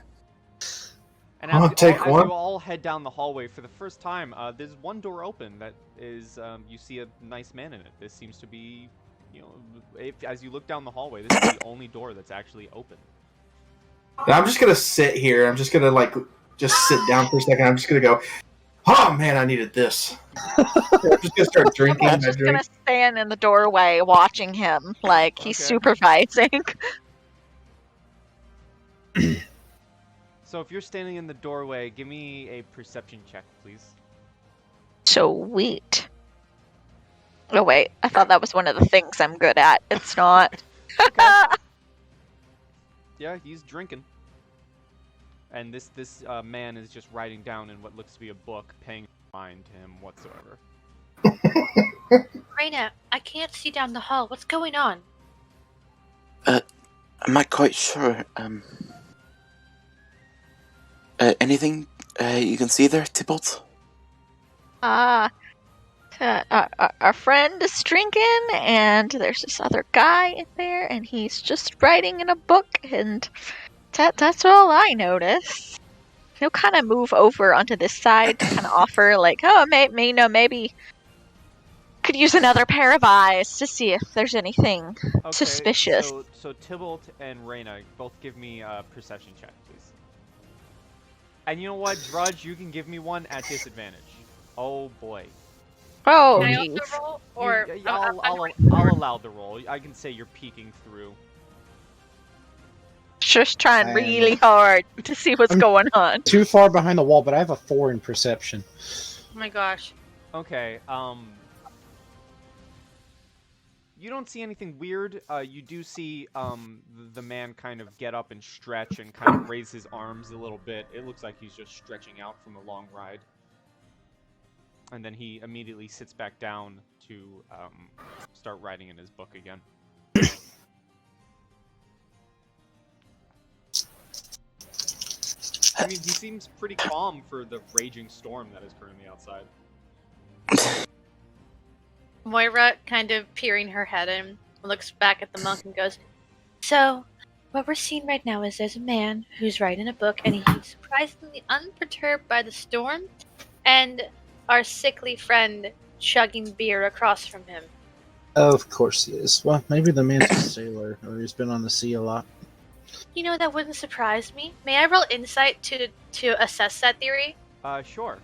And I'll as, take as one. you all head down the hallway for the first time, there's one door open that is, you see a nice man in it. This seems to be, you know, as you look down the hallway, this is the only door that's actually open. And I'm just gonna sit here. I'm just gonna, like, just sit down for a second. I'm just gonna go, oh, man, I needed this. I'm just gonna start drinking I'm my just drink. gonna stand in the doorway watching him like he's Okay. supervising. So if you're standing in the doorway, give me a perception check, please. Sweet. Oh wait, I thought that was one of the things I'm good at. It's not. Okay. Yeah, he's drinking. And this man is just writing down in what looks to be a book, paying no mind to him whatsoever. Raina, I can't see down the hall. What's going on? I'm not quite sure. Anything you can see there, Tybalt? Our friend is drinking, and there's this other guy in there, and he's just writing in a book, and that's all I notice. He'll kind of move over onto this side to kind of offer, like, oh, maybe could use another pair of eyes to see if there's anything suspicious. So Tybalt and Raina, both give me a perception check, please. And you know what, Drudge, you can give me one at disadvantage. Oh boy. Oh, Can I jeez. also roll? Or I'll allow the roll. I can say you're peeking through. Just trying I am- really hard to see what's I'm- going on. Too far behind the wall, but I have a 4 in perception. Oh my gosh. Okay, you don't see anything weird. You do see the man kind of get up and stretch and kind of raise his arms a little bit. It looks like he's just stretching out from a long ride. And then he immediately sits back down to start writing in his book again. I mean, he seems pretty calm for the raging storm that is currently outside. Moira, kind of peering her head in, looks back at the monk and goes, "So, what we're seeing right now is there's a man who's writing a book, and he's surprisingly unperturbed by the storm, and our sickly friend chugging beer across from him." Of course he is. Well, maybe the man's a sailor, or he's been on the sea a lot. You know, that wouldn't surprise me. May I roll insight to assess that theory? Sure.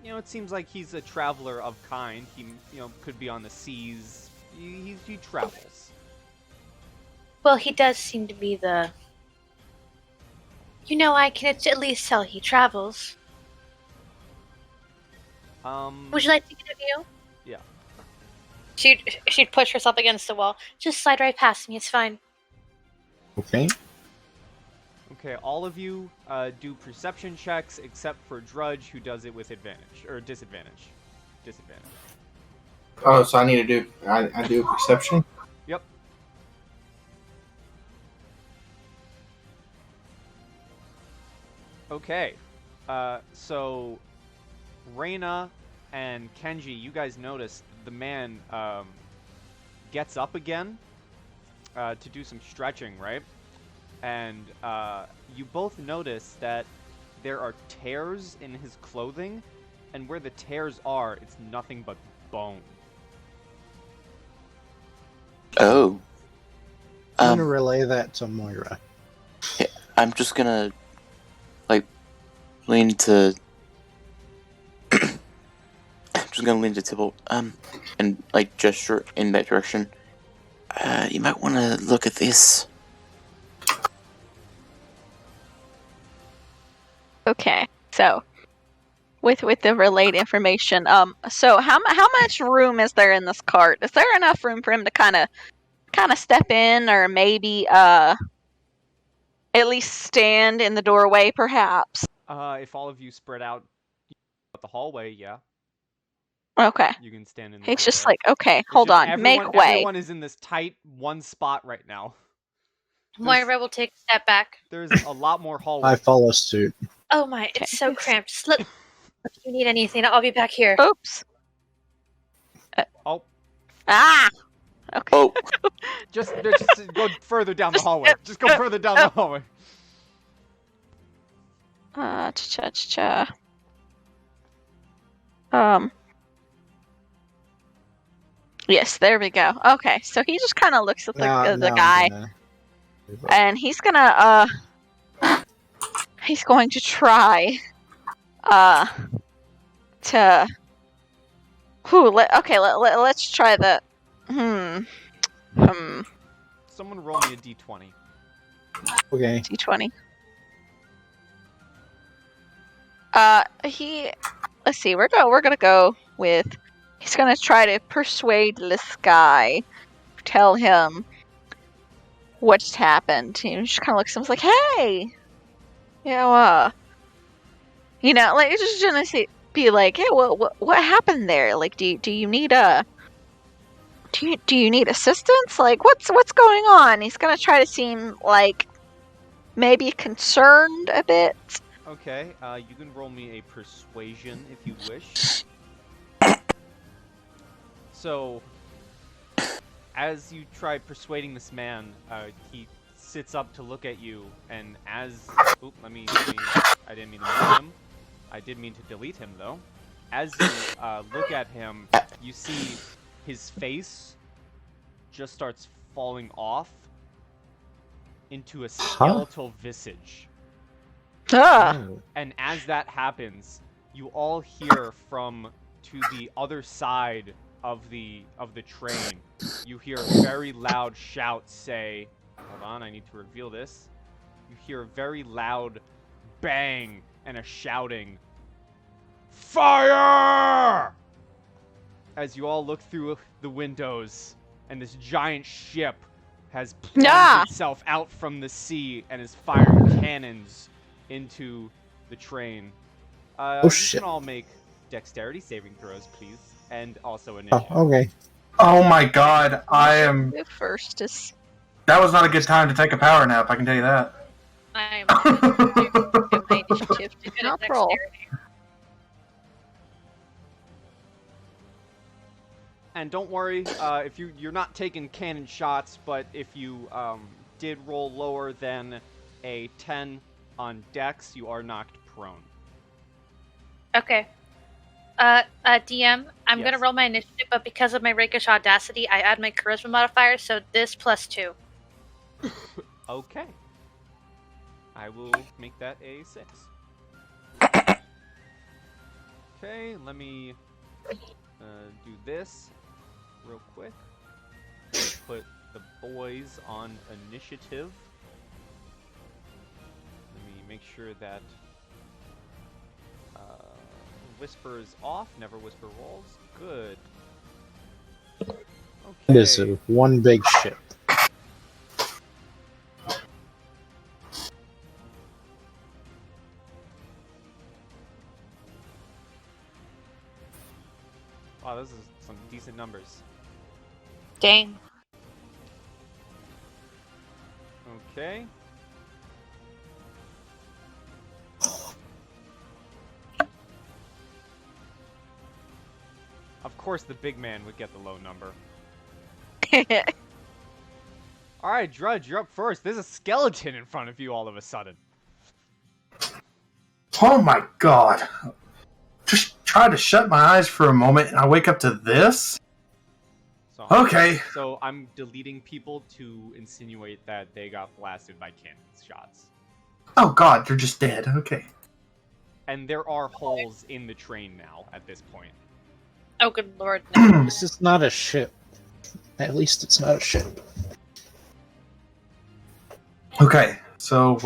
You know, it seems like he's a traveler of kind. He, could be on the seas. He travels. Well, he does seem to be the... You know, I can at least tell he travels. Would you like to get a view? Yeah. She'd push herself against the wall. Just slide right past me, it's fine. Okay. Okay, all of you do perception checks except for Drudge, who does it with advantage or disadvantage. Disadvantage. Oh, so I need to do. I do perception. Yep. Okay. So Raina and Kenji, you guys notice the man gets up again to do some stretching, right? And you both notice that there are tears in his clothing, and where the tears are, it's nothing but bone. Oh. I'm going to relay that to Moira. I'm just gonna, lean to... I'm just gonna lean to Tybalt, and, gesture in that direction. You might want to look at this. Okay, so with the relayed information, so how much room is there in this cart? Is there enough room for him to kind of step in, or maybe at least stand in the doorway, perhaps? If all of you spread out the hallway, yeah, Okay. you can stand in the He's just doorway. like, okay, It's hold just on, make way. Everyone is in this tight one spot right now. Moira will take a step back. There's a lot more hallway. I follow suit. Oh my, it's so Okay. cramped. Just if you need anything, I'll be back here. Oops. Oh, Ah! Okay. Oh, just go further down the hallway. Just go further down the hallway. Cha-cha-cha. Yes, there we go. Okay, so he just kind of looks at the guy, and he's gonna he's going to try to let's try the Someone roll me a d20. Okay. D20. Let's see. We're gonna go with. He's gonna try to persuade this guy, tell him what's happened. He just kind of looks at him like, "Hey, like just gonna be like, hey, what happened there? Like, do you need do you need assistance? Like, what's going on?" He's gonna try to seem like maybe concerned a bit. Okay, you can roll me a persuasion if you wish. So, as you try persuading this man, he sits up to look at you, and as... Oop, let me... I didn't mean to mute him. I did mean to delete him, though. As you look at him, you see his face just starts falling off into a skeletal visage. Ah. Oh. And as that happens, you all hear from to the other side of the train. You hear a very loud shout say, hold on, I need to reveal this. You hear a very loud bang and a shouting, fire! As you all look through the windows, and this giant ship has plunged itself out from the sea and is firing cannons into the train. You Shit. can all make dexterity saving throws, please, and also initiative. Oh, okay. Oh my god, I am. Who first is? That was not a good time to take a power nap, I can tell you that. I am my initiative to get a Not roll. dexterity. And don't worry, if you're not taking cannon shots, but if you did roll lower than a 10 on dex, you are knocked prone. Okay. DM, I'm Yes. gonna roll my initiative, but because of my rakish audacity, I add my charisma modifier, so this plus 2. Okay. I will make that a 6. Okay, let me do this real quick. Put the boys on initiative. Let me make sure that Whisper is off. Never Whisper rolls. Good. Okay. It is one big ship. Wow, this is some decent numbers. Dang. Okay. Of course, the big man would get the low number. All right, Drudge, you're up first. There's a skeleton in front of you all of a sudden. Oh my god. Just try to shut my eyes for a moment and I wake up to this? So, Okay. So I'm deleting people to insinuate that they got blasted by cannon shots. Oh god, they're just dead. Okay. And there are holes in the train now at this point. Oh, good lord. No. This is not a ship. At least it's not a ship. Okay, so,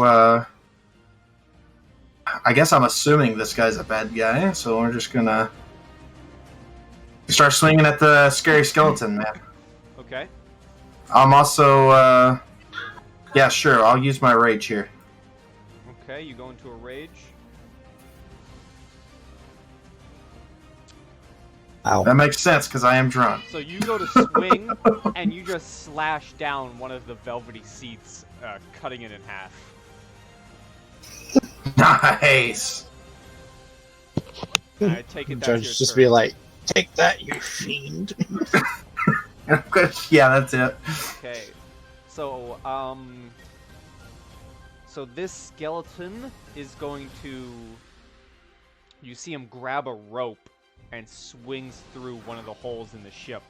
I guess I'm assuming this guy's a bad guy, so we're just gonna start swinging at the scary skeleton, man. Okay. I'm also, yeah, sure, I'll use my rage here. Okay, you go into a rage. Ow. That makes sense, because I am drunk. So you go to swing, and you just slash down one of the velvety seats, cutting it in half. Nice! I take it that's Judge your just turn. be like, take that, you fiend. Yeah, that's it. Okay, so so this skeleton is going to. You see him grab a rope and swings through one of the holes in the ship,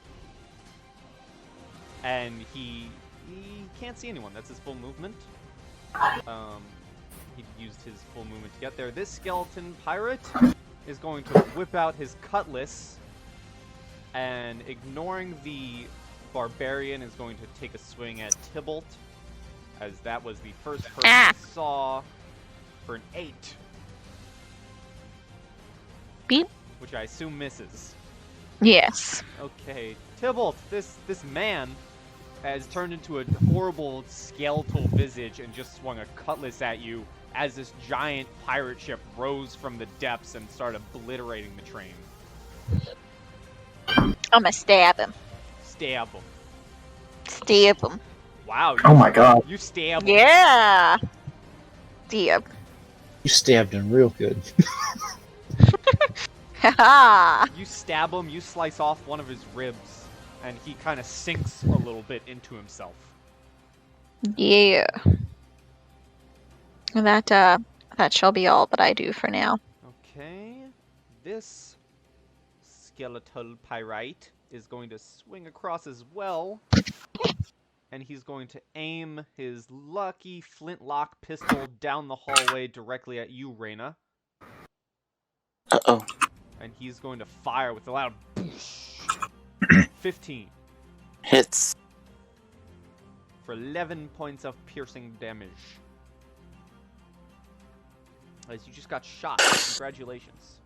and he can't see anyone. That's his full movement. He used his full movement to get there. This skeleton pirate is going to whip out his cutlass, and ignoring the barbarian is going to take a swing at Tybalt, as that was the first person he saw for an 8. Beep. Which I assume misses. Yes. Okay, Tybalt, this man has turned into a horrible skeletal visage and just swung a cutlass at you as this giant pirate ship rose from the depths and started obliterating the train. I'm gonna stab him. Stab him. Stab him. Wow. Oh my god. You stab him. Yeah. Stab. You stabbed him real good. Haha. You stab him, you slice off one of his ribs, and he kind of sinks a little bit into himself. Yeah. And that shall be all that I do for now. Okay. This skeletal pirate is going to swing across as well. And he's going to aim his lucky flintlock pistol down the hallway directly at you, Reyna. Uh-oh. And he's going to fire with a loud boosh. 15 Hits. for 11 points of piercing damage. As you just got shot. Congratulations.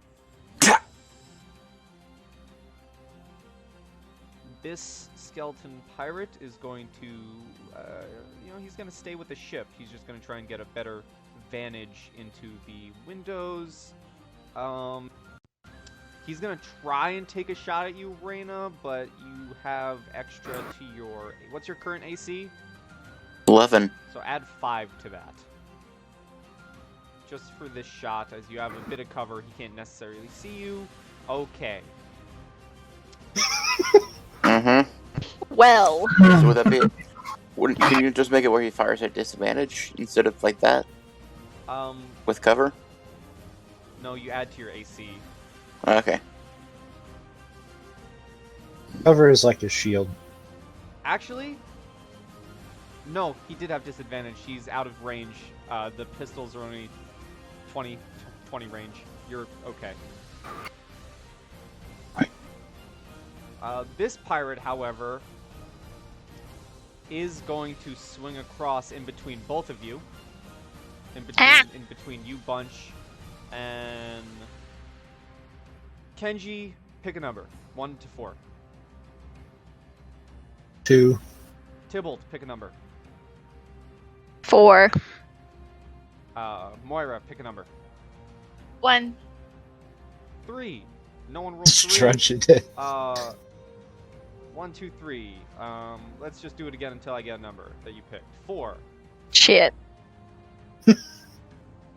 This skeleton pirate is going to, he's going to stay with the ship. He's just going to try and get a better vantage into the windows. He's going to try and take a shot at you, Reyna, but you have extra to your... What's your current AC? 11. So add 5 to that. Just for this shot, as you have a bit of cover, he can't necessarily see you. Okay. Mm-hmm. Well. So would that be... Can you just make it where he fires at disadvantage instead of like that? With cover? No, you add to your AC. Okay. Cover is like a shield. Actually, no, he did have disadvantage. He's out of range. The pistols are only 20 range. You're okay. This pirate, however, is going to swing across in between both of you. In between you bunch and Kenji, pick a number. 1 to 4. 2. Tybalt, pick a number. 4. Moira, pick a number. 1. 3. No one rolled 3. Stretch it. 1, 2, 3. Let's just do it again until I get a number that you picked. 4. Shit.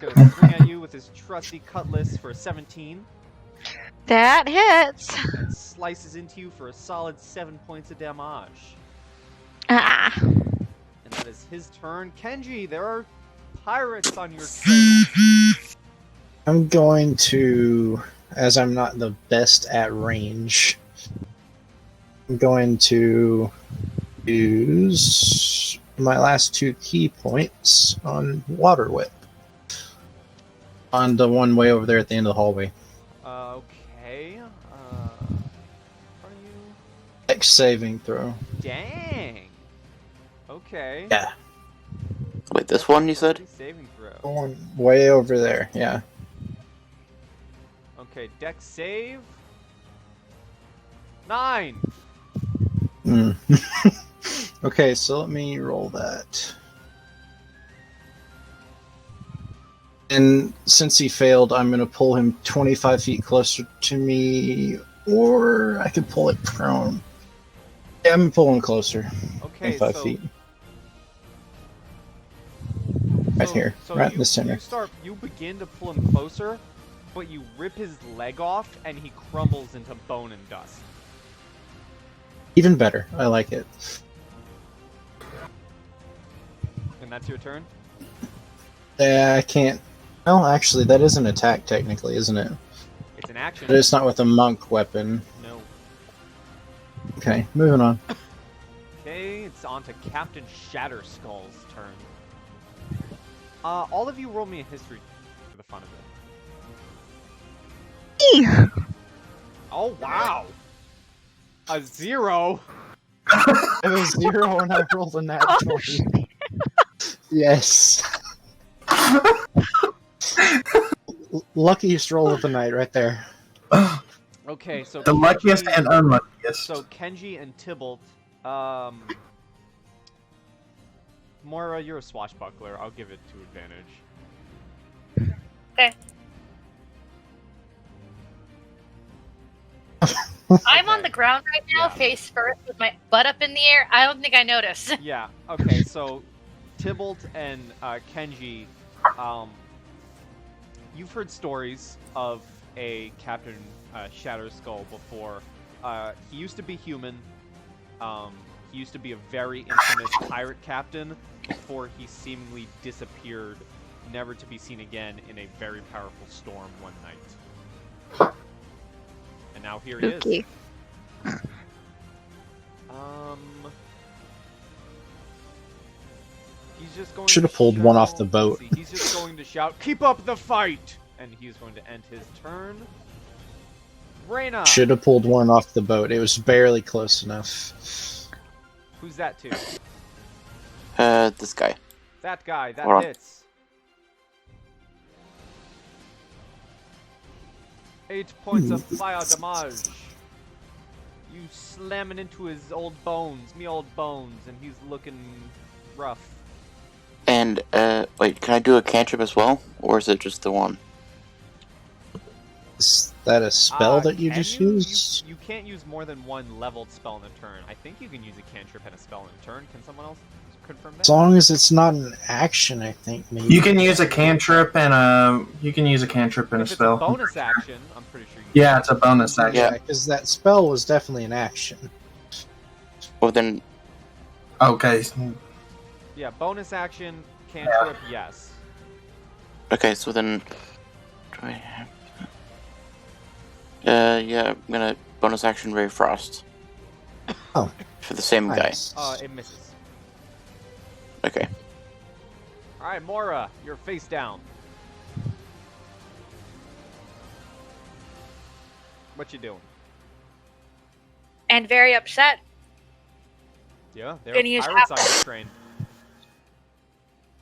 Gonna swing at you with his trusty cutlass for 17. That hits. And slices into you for a solid 7 points of damage. Ah. And that is his turn. Kenji, there are pirates on your train. I'm going to, as I'm not the best at range, I'm going to use my last 2 key points on Water Whip. On the one way over there at the end of the hallway. Okay. Are you? X saving throw. Dang. Okay. Yeah. Wait, this one you said? Saving throw. Going way over there, yeah. Okay, dex save. 9. Okay, so let me roll that. And since he failed, I'm going to pull him 25 feet closer to me, or I could pull it prone. Yeah, I'm going to pull him closer. Okay, 25 so, feet. Right here, right in the center. You begin to pull him closer, but you rip his leg off, and he crumbles into bone and dust. Even better. I like it. And that's your turn? Yeah, I can't. No, actually, that is an attack, technically, isn't it? It's an action. But it's not with a monk weapon. No. Okay, moving on. Okay, it's on to Captain Shatterskull's turn. All of you roll me a history for the fun of it. Oh, wow! A 0? I have a 0 and I rolled a nat 20. Yes. Luckiest roll of the night right there. Okay, so The luckiest Kenji- and unluckiest. So Kenji and Tybalt, Moira, you're a swashbuckler. I'll give it to advantage. Okay. I'm on the ground right now, Yeah. face first, with my butt up in the air. I don't think I noticed. Yeah. Okay. So Tybalt and Kenji, you've heard stories of a Captain Shatterskull before. He used to be human. He used to be a very infamous pirate captain before he seemingly disappeared, never to be seen again in a very powerful storm one night. And now here he Spooky. is. He's just going. Should have to pulled one off shout- the boat. let's see, he's just going to shout, "Keep up the fight!" And he's going to end his turn. Reyna! Should have pulled one off the boat. It was barely close enough. Who's that to? This guy. That guy. That Hold on. hits. 8 points of fire damage. You slamming into his old bones, me old bones, and he's looking rough. And, wait, can I do a cantrip as well? Or is it just the one? Is that a spell that you Can just used? You can't use more than one leveled spell in a turn. I think you can use a cantrip and a spell in a turn. Can someone else confirm that? As long as it's not an action, I think maybe. You can use a cantrip and a If it's spell. a bonus action, I'm pretty sure you can. Yeah, it's a bonus action. Yeah, because that spell was definitely an action. Well, then, Okay. Yeah, bonus action, cantrip, yes. okay, so then, do I have... yeah, I'm gonna bonus action Ray Frost. Oh. For the same guy. Nice. It misses. Okay. Alright, Mora, you're face down. What you doing? And very upset. Yeah, there Gonna are use pirates half- on the train.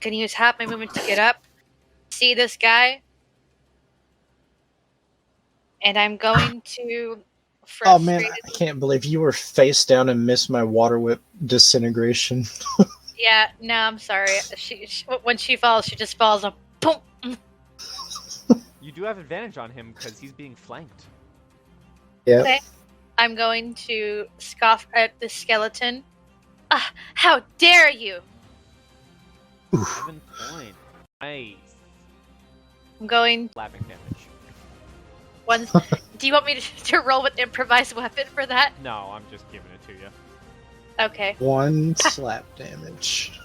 Can use half my movement to get up, see this guy, and I'm going to. Oh man, frustrated- I can't believe you were face down and missed my water whip disintegration. Yeah, no, I'm sorry. She when she falls, she just falls. Boom. You do have advantage on him because he's being flanked. Yeah. Okay. I'm going to scoff at the skeleton. Ah, how dare you! 7 point. Nice. I'm going. Slapping damage. One. Do you want me to roll with improvised weapon for that? No, I'm just giving it to you. Okay. 1 slap damage.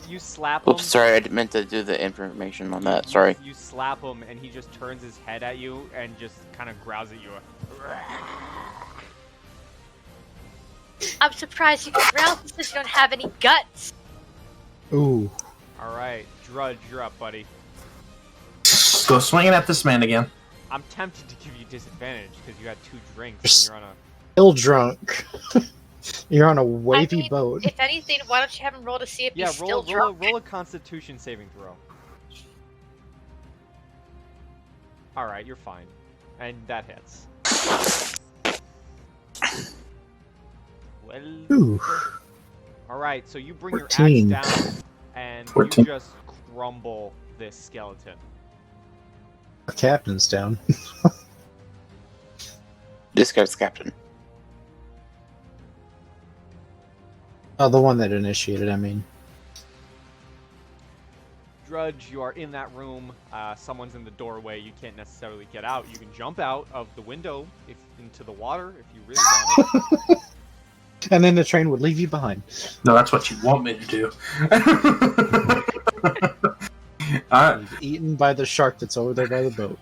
You slap him. Oops, sorry, I meant to do the information on that. you- Sorry. You slap him and he just turns his head at you and just kind of growls at you. I'm surprised you can growl since you don't have any guts. Ooh. Alright, Drudge, you're up, buddy. Go swinging at this man again. I'm tempted to give you disadvantage because you had 2 drinks and you're on a. Still drunk. You're on a wavy mean, boat. If anything, why don't you have him roll to see if Yeah, he's still roll drunk? a Constitution saving throw. Alright, you're fine. And that hits. Well. Ooh. Alright, so you bring your 14. axe down and 14. you just crumble this skeleton. Our captain's down. This guy's captain. Oh, the one that initiated, I mean. Drudge, you are in that room. Someone's in the doorway. You can't necessarily get out. You can jump out of the window into the water if you really want. And then the train would leave you behind. No, that's what you want me to do. Eaten by the shark that's over there by the boat.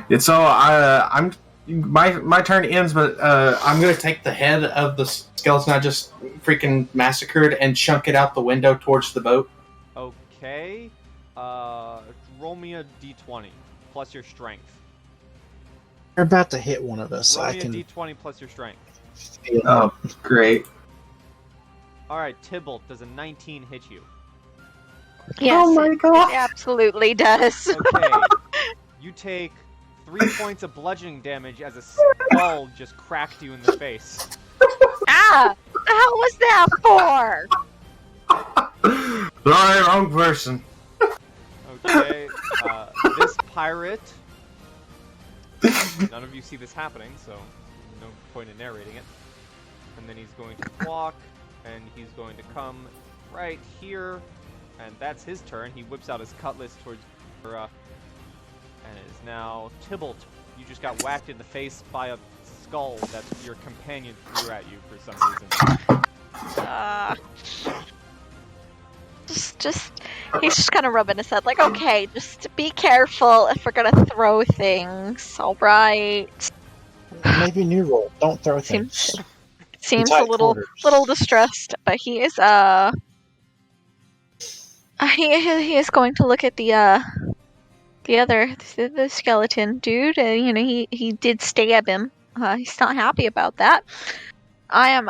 It's so I'm my turn ends, but I'm gonna take the head of the skeleton I just freaking massacred and chunk it out the window towards the boat. Okay. Roll me a d20 plus your strength. You're about to hit one of us. Roll I me a can. d20 plus your strength. Feel Oh, great. All right, Tybalt, does a 19 hit you? Yes, Oh my it god. absolutely does. Okay. You take 3 points of bludgeoning damage as a skull just cracked you in the face. Ah! The hell was that for? Sorry, wrong person. Okay. This pirate. None of you see this happening, so no point in narrating it. And then he's going to walk, and he's going to come right here, and that's his turn. He whips out his cutlass towards Mira, and it is now Tybalt. You just got whacked in the face by a skull that your companion threw at you for some reason. He's just kind of rubbing his head, like, okay, just be careful if we're gonna throw things, alright? maybe new rule. Don't throw Seems- things. Seems Tight a little quarters. distressed, but he is, he is going to look at the skeleton dude, you know, he did stab him. He's not happy about that. I am,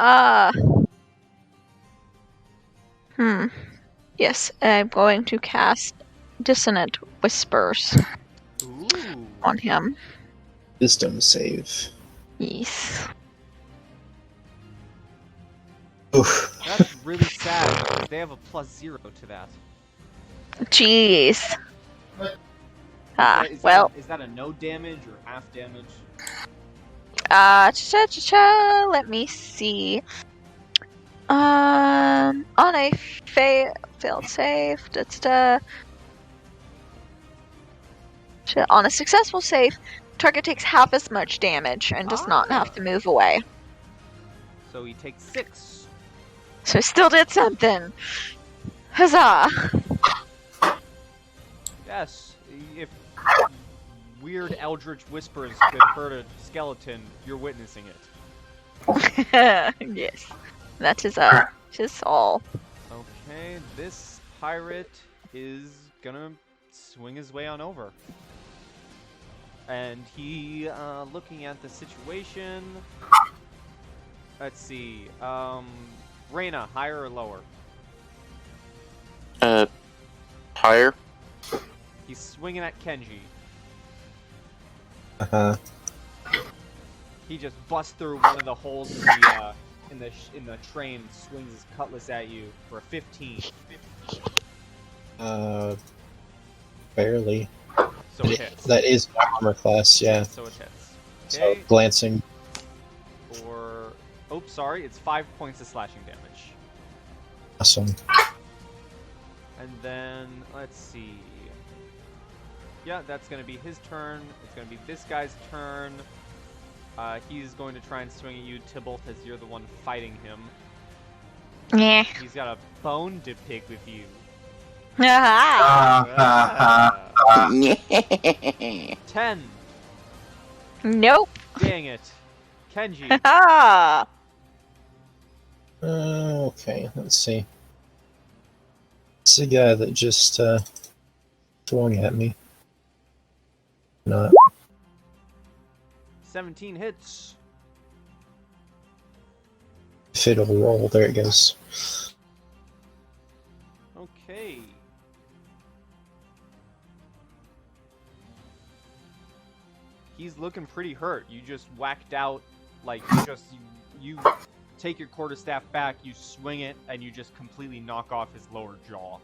yes, I'm going to cast Dissonant Whispers Ooh. on him. Wisdom save. Yes. Oof. That's really sad because they have a +0 to that. Jeez. Is Well, that a no damage or half damage? let me see. On a failed save, on a successful save, target takes half as much damage and does not have to move away. So he takes 6. So still did something. Huzzah! Yes, if weird eldritch whispers could hurt a skeleton, you're witnessing it. Yes. That is just all. Okay, this pirate is gonna swing his way on over. And he, looking at the situation... Let's see, Reyna, higher or lower? Higher. He's swinging at Kenji. He just busts through one of the holes in the train, swings his cutlass at you for a 15. Barely. So it hits. That is my armor class, yeah. So it hits. So Okay. glancing. For sorry, it's 5 points of slashing damage. Awesome. And then let's see. Yeah, that's gonna be his turn. It's gonna be this guy's turn. He's going to try and swing at you, Tybalt, as you're the one fighting him. Yeah. He's got a bone to pick with you. Ah. 10. Nope. Dang it. Kenji. Ah. Okay, let's see. It's the guy that just swung at me. Not. 17 hits. If it'll roll, there it goes. Okay. He's looking pretty hurt. You just whacked out, like, you take your quarterstaff back, you swing it, and you just completely knock off his lower jaw.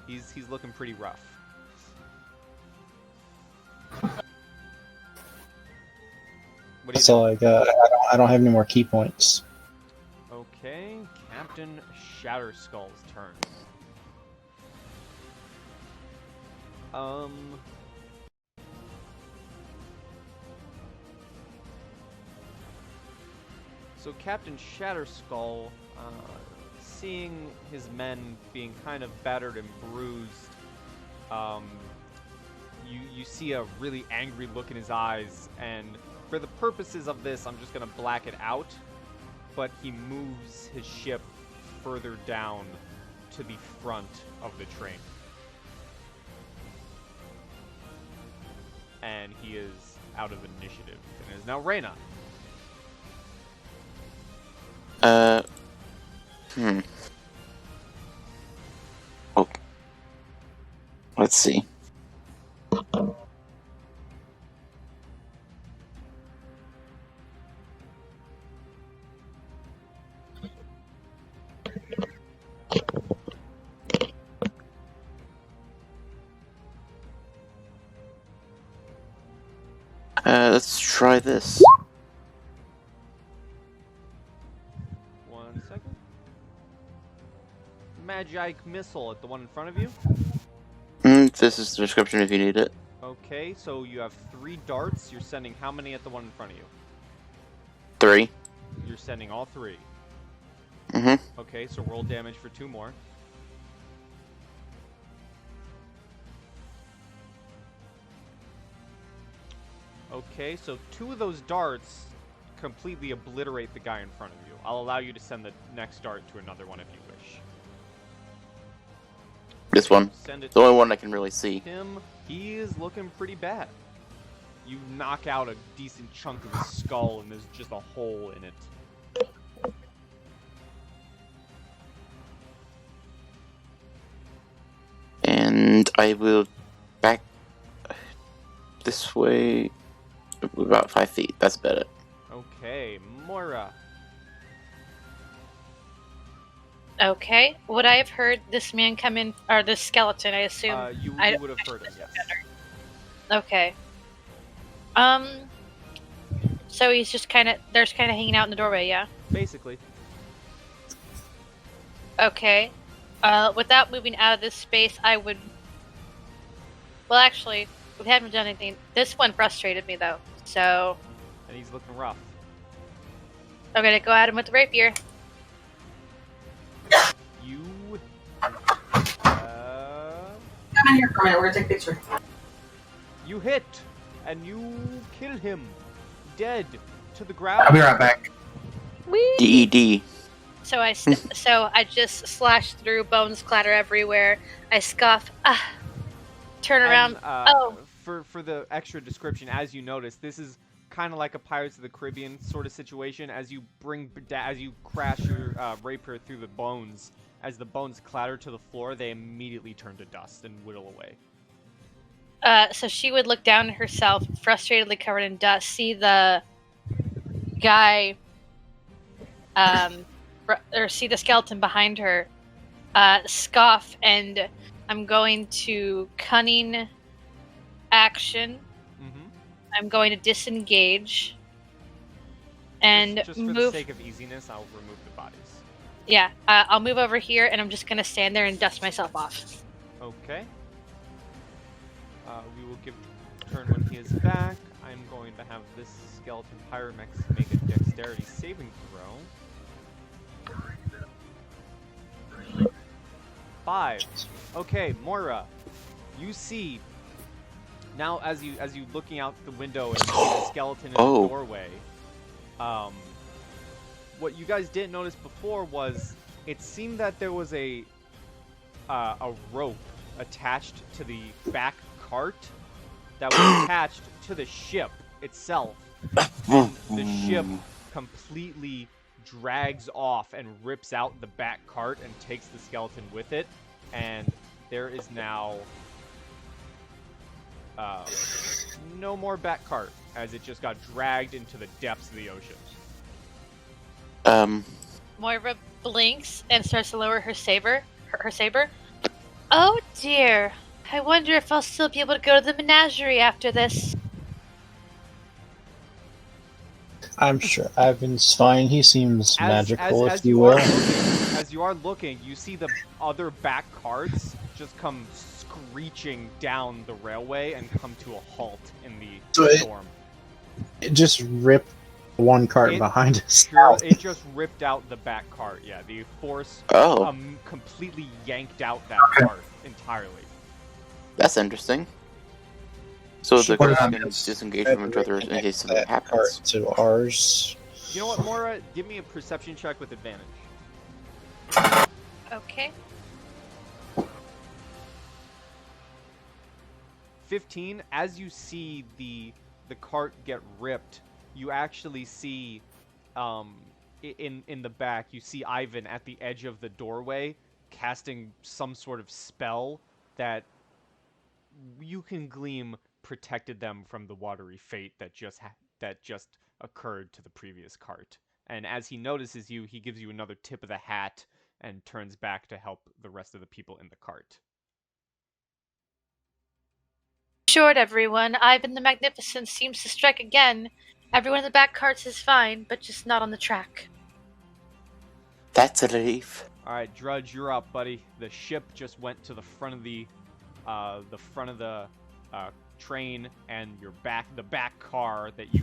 He's looking pretty rough. What do you That's all do? I got. I don't have any more key points. Okay, Captain Shatterskull's turn. So Captain Shatterskull, seeing his men being kind of battered and bruised, you see a really angry look in his eyes, and for the purposes of this, I'm just gonna black it out, but he moves his ship further down to the front of the train. And he is out of initiative. And it is now Reyna. Oh. Let's see. Let's try this. 1 second. Magic missile at the one in front of you. This is the description if you need it. Okay, so you have 3 darts. You're sending how many at the one in front of you? 3. You're sending all 3. Mm-hmm. Okay, so roll damage for 2 more. Okay, so 2 of those darts completely obliterate the guy in front of you. I'll allow you to send the next dart to another one if you wish. This one. Send it The to only one I can really see. him. He is looking pretty bad. You knock out a decent chunk of his skull and there's just a hole in it. And I will back this way about 5 feet. That's about it. Okay, Moira. Okay. Would I have heard this man come in, or this skeleton? I assume. You I- would have heard it, yes. Okay. So he's just kind of hanging out in the doorway, yeah. Basically. Okay. Without moving out of this space, I would. Well, actually, we haven't done anything. This one frustrated me though, so And he's looking rough. I'm gonna go at him with the rapier. You... Come in here for a minute. We're gonna take a picture. You hit, and you kill him. Dead. To the ground. I'll be right back. Whee! DED. So I just slash through, bones clatter everywhere. I scoff. Turn around. And, for the extra description, as you notice, this is kind of like a Pirates of the Caribbean sort of situation. As you crash your rapier through the bones, as the bones clatter to the floor, they immediately turn to dust and whittle away. So she would look down at herself, frustratedly covered in dust, see the guy, or see the skeleton behind her, scoff, and I'm going to cunning action. Mm-hmm. I'm going to disengage and just for move. the sake of easiness, I'll remove the bodies. Yeah, I'll move over here, and I'm just going to stand there and dust myself off. Okay. We will give turn when he is back. I'm going to have this skeleton pyromex make a dexterity saving throw. 5. Okay, Moira, you see now as you looking out the window and see the skeleton in the doorway. What you guys didn't notice before was it seemed that there was a rope attached to the back cart that was attached to the ship itself. And the ship completely drags off and rips out the back cart and takes the skeleton with it, and there is now no more back cart, as it just got dragged into the depths of the ocean. Moira blinks and starts to lower her saber. Her saber. Oh dear. I wonder if I'll still be able to go to the menagerie after this. I'm sure Ivan's fine. He seems magical, if you will. As you are looking, you see the other back carts just come screeching down the railway and come to a halt in the storm. It just ripped one cart behind us. It just ripped out the back cart. Yeah, the force completely yanked out that cart entirely. That's interesting. So the Sure. ghosts can disengage from each other in case something happens. To ours. You know what, Moira? Give me a perception check with advantage. Okay. 15. As you see the the cart get ripped, you actually see, in the back, you see Ivan at the edge of the doorway casting some sort of spell that you can glean protected them from the watery fate that just occurred to the previous cart. And as he notices you, he gives you another tip of the hat and turns back to help the rest of the people in the cart. Short, everyone. Ivan the Magnificent seems to strike again. Everyone in the back carts is fine, but just not on the track. That's a relief. All right, Drudge, you're up, buddy. The ship just went to the front of the train, and the back car that you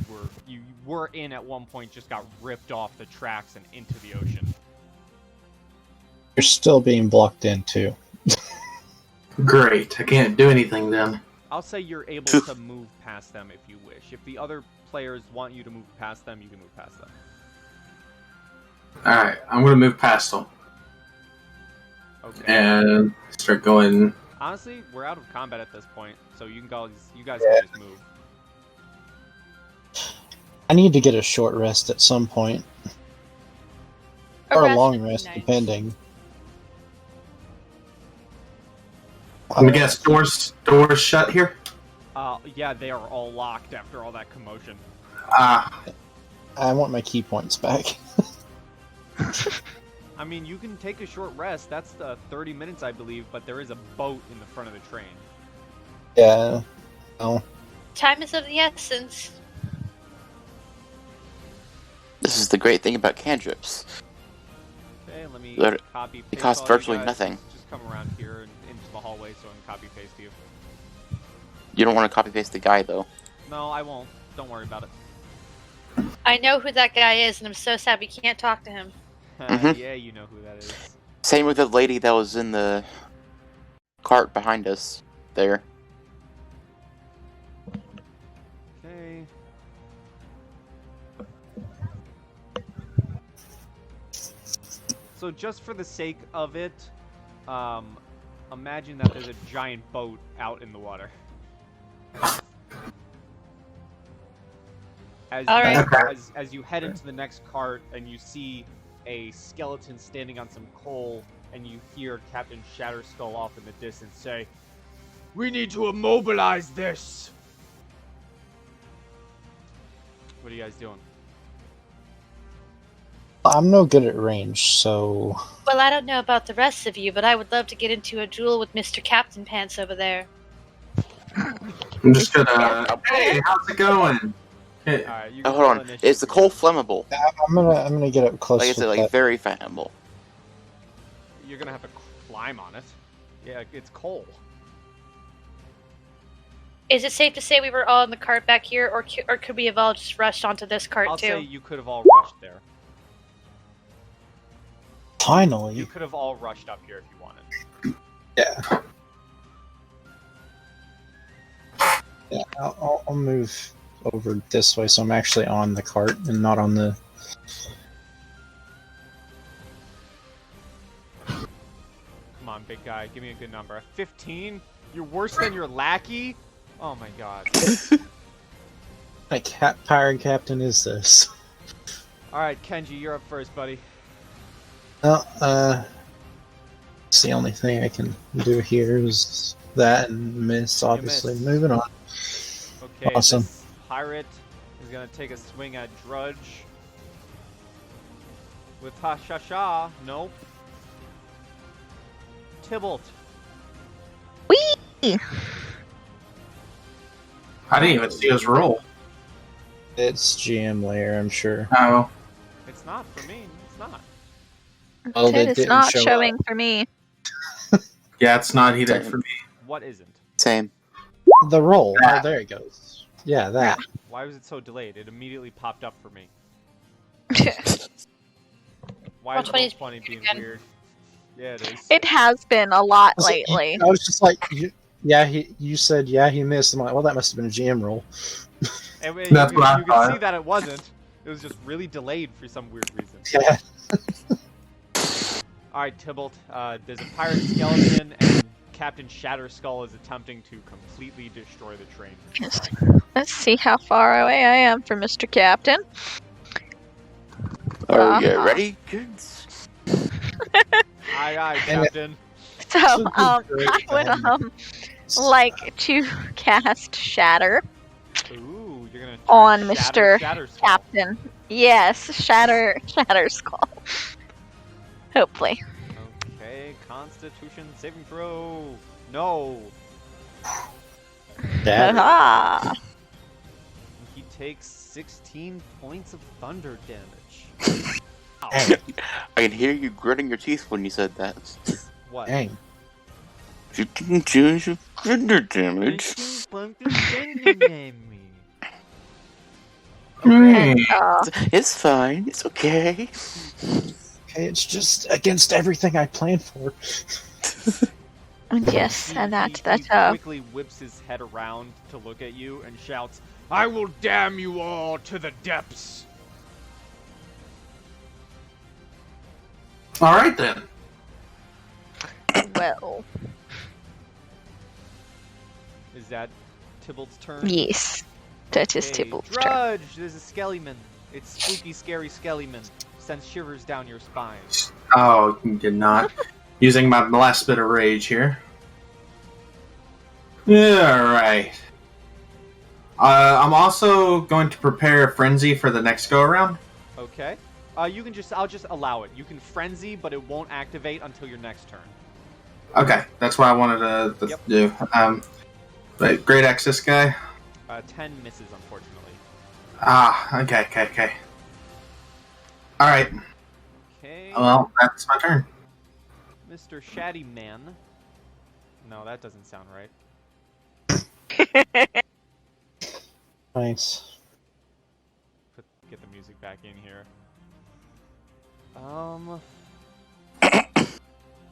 were in at one point just got ripped off the tracks and into the ocean. You're still being blocked in too. Great. I can't do anything then. I'll say you're able to move past them if you wish. If the other players want you to move past them, you can move past them. Alright, I'm gonna move past them. Okay. And start going. Honestly, we're out of combat at this point, so you guys can just move. I need to get a short rest at some point. Or a long rest, depending. I'm gonna guess doors shut here? Yeah, they are all locked after all that commotion. I want my key points back. I mean, you can take a short rest. That's 30 minutes, I believe, but there is a boat in the front of the train. Yeah. Oh. Time is of the essence. This is the great thing about cantrips. Okay, let me They're- copy paste. It costs all you virtually guys. nothing. Just come around here and into the hallway so I can copy paste you. You don't want to copy paste the guy though. No, I won't. Don't worry about it. I know who that guy is, and I'm so sad we can't talk to him. Mhm. Yeah, you know who that is. Same with the lady that was in the cart behind us there. Okay. So just for the sake of it, imagine that there's a giant boat out in the water. As, All right. as you head into the next cart and you see a skeleton standing on some coal, and you hear Captain Shatterskull off in the distance say, "We need to immobilize this!" What are you guys doing? I'm no good at range, so Well, I don't know about the rest of you, but I would love to get into a duel with Mr. Captain Pants over there. I'm just gonna. Hey, how's it going? Hey, Alright, you Oh, can hold roll on. initiative Is the together. coal flammable? I'm gonna get up close Like I with said, like that. very flammable. You're gonna have to climb on it. Yeah, it's coal. Is it safe to say we were all in the cart back here, or could we have all just rushed onto this cart I'll too? say you could have all rushed there. Finally. You could have all rushed up here if you wanted. Yeah. Yeah, I'll move over this way, so I'm actually on the cart and not on the. Come on, big guy, give me a good number. 15? You're worse than your lackey? Oh my god. Like, pirate captain is this? Alright, Kenji, you're up first, buddy. Well, it's the only thing I can do here is that and miss, obviously. miss. Moving on. Okay, Awesome. this pirate is gonna take a swing at Drudge. With Ha-Sha-Sha. Nope. Tybalt. Whee! I didn't even see us roll. It's GM layer, I'm sure. Oh, It's not for me. It's not. Well, It they is didn't not show showing for me. yeah, it's not either for me. What isn't? Same. The roll. Oh, there it goes. Yeah, that. Why was it so delayed? It immediately popped up for me. Why is Roll20 Roll20 being again. weird? Yeah, it is. It has been a lot Was it- lately. I was just like, you said, yeah, he missed. I'm like, well, that must have been a GM roll. And That's you, what I you can thought. see that it wasn't. It was just really delayed for some weird reason. Yeah. Alright, Tybalt. There's a pirate skeleton, and Captain Shatterskull is attempting to completely destroy the train. Yes. Let's see how far away I am from Mr. Captain. Are you ready, kids? Aye, Captain. So, This would be I great to have would like to cast Shatter Ooh, you're gonna on shatter Mr. Shatterskull. Captain. Yes, Shatter Skull. Hopefully. Okay, Constitution saving throw. No. That Ah. He takes 16 points of thunder damage. Ow. dang, I can hear you gritting your teeth when you said that. What? dang. 15 points of thunder damage. 16 points of thunder damage. And, It's fine. It's okay. Okay, it's just against everything I planned for. yes, and He that's quickly whips his head around to look at you and shouts, "I will damn you all to the depths." All right then. well, Is that Tybalt's turn? yes, that is Okay, Tybalt's turn. Drudge, there's a Skellyman. It's spooky, scary Skellyman. Sends shivers down your spine. Oh, you did not. Using my last bit of rage here. Yeah, alright. I'm also going to prepare a frenzy for the next go around. Okay. You can I'll just allow it. You can frenzy, but it won't activate until your next turn. Okay, that's what I wanted to Yep. do. But Great Axe this guy. 10 misses, unfortunately. Okay. Alright, Okay. well, that's my turn. Mr. Shaddy Man. No, that doesn't sound right. Nice. Get the music back in here.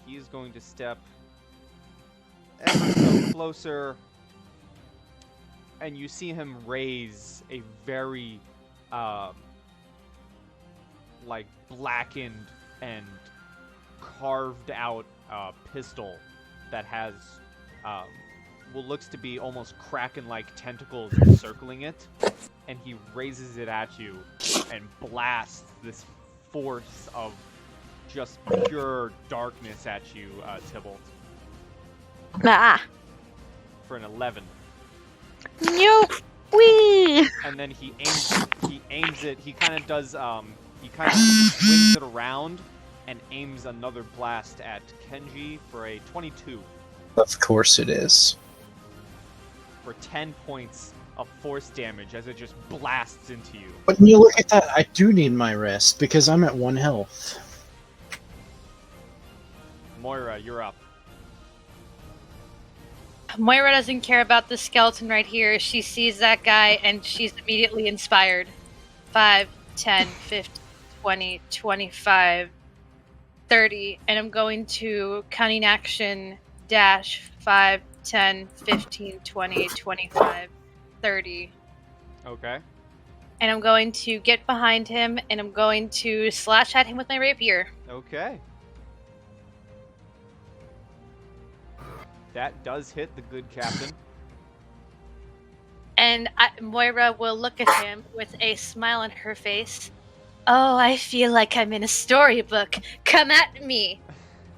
He is going to step ever so closer, and you see him raise a very, like, blackened and carved out pistol that has what looks to be almost kraken-like tentacles encircling it, and he raises it at you and blasts this force of just pure darkness at you, Tybalt, for an 11. Nope. Wee. And then he aims it. He kind of does. He kind of swings it around and aims another blast at Kenji for a 22 Of course it is. for 10 points of force damage as it just blasts into you. But when you look at that, I do need my rest because I'm at 1 health. Moira, you're up. Moira doesn't care about the skeleton right here. She sees that guy and she's immediately inspired. 5, 10, 15, 20, 25, 30. And I'm going to cunning action dash 5, 10, 15, 20, 25, 30. Okay. And I'm going to get behind him and I'm going to slash at him with my rapier. Okay. That does hit the good captain. And Moira will look at him with a smile on her face. Oh, I feel like I'm in a storybook. Come at me.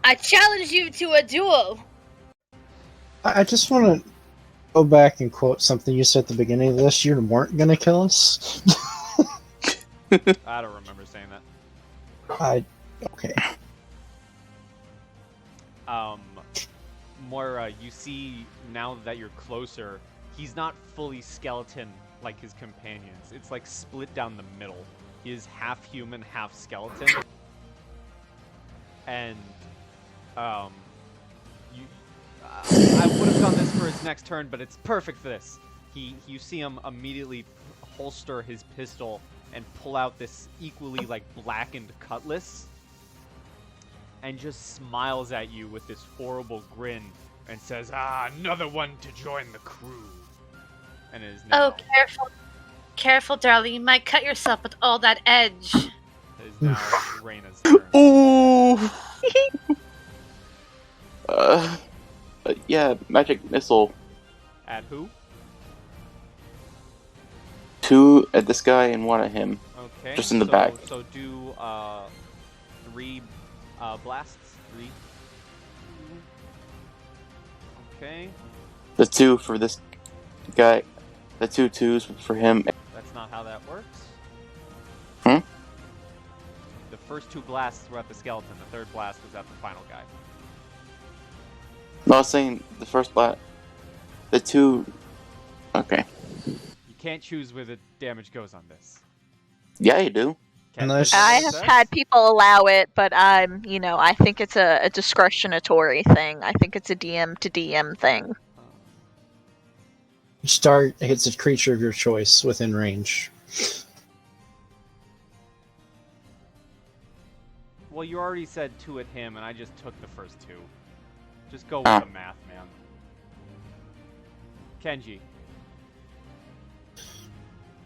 I challenge you to a duel. I just want to go back and quote something you said at the beginning of this. You weren't going to kill us? I don't remember saying that. Okay. Moira, you see now that you're closer, he's not fully skeleton like his companions. It's like split down the middle. He is half human, half skeleton. And, I would have done this for his next turn, but it's perfect for this. You see him immediately holster his pistol and pull out this equally, like, blackened cutlass, and just smiles at you with this horrible grin and says, another one to join the crew. And is now, Oh, careful. Careful, darling. You might cut yourself with all that edge. is now Reyna's turn. Ooh. Yeah, magic missile. At who? 2 at this guy and 1 at him. Okay. Just in the back. So do 3 blasts. 3. Okay. The 2 for this guy. The 2 2s for him. That's not how that works. Hmm? The first 2 blasts were at the skeleton. The third blast was at the final guy. No, I was saying the first blast. The 2. Okay. You can't choose where the damage goes on this. Yeah, you do. Can't Unless- choose I what it have says? had people allow it, but I think it's a discretionary thing. I think it's a DM to DM thing. Each target hits a creature of your choice within range. Well, you already said 2 at him, and I just took the first 2. Just go with the math, man. Kenji.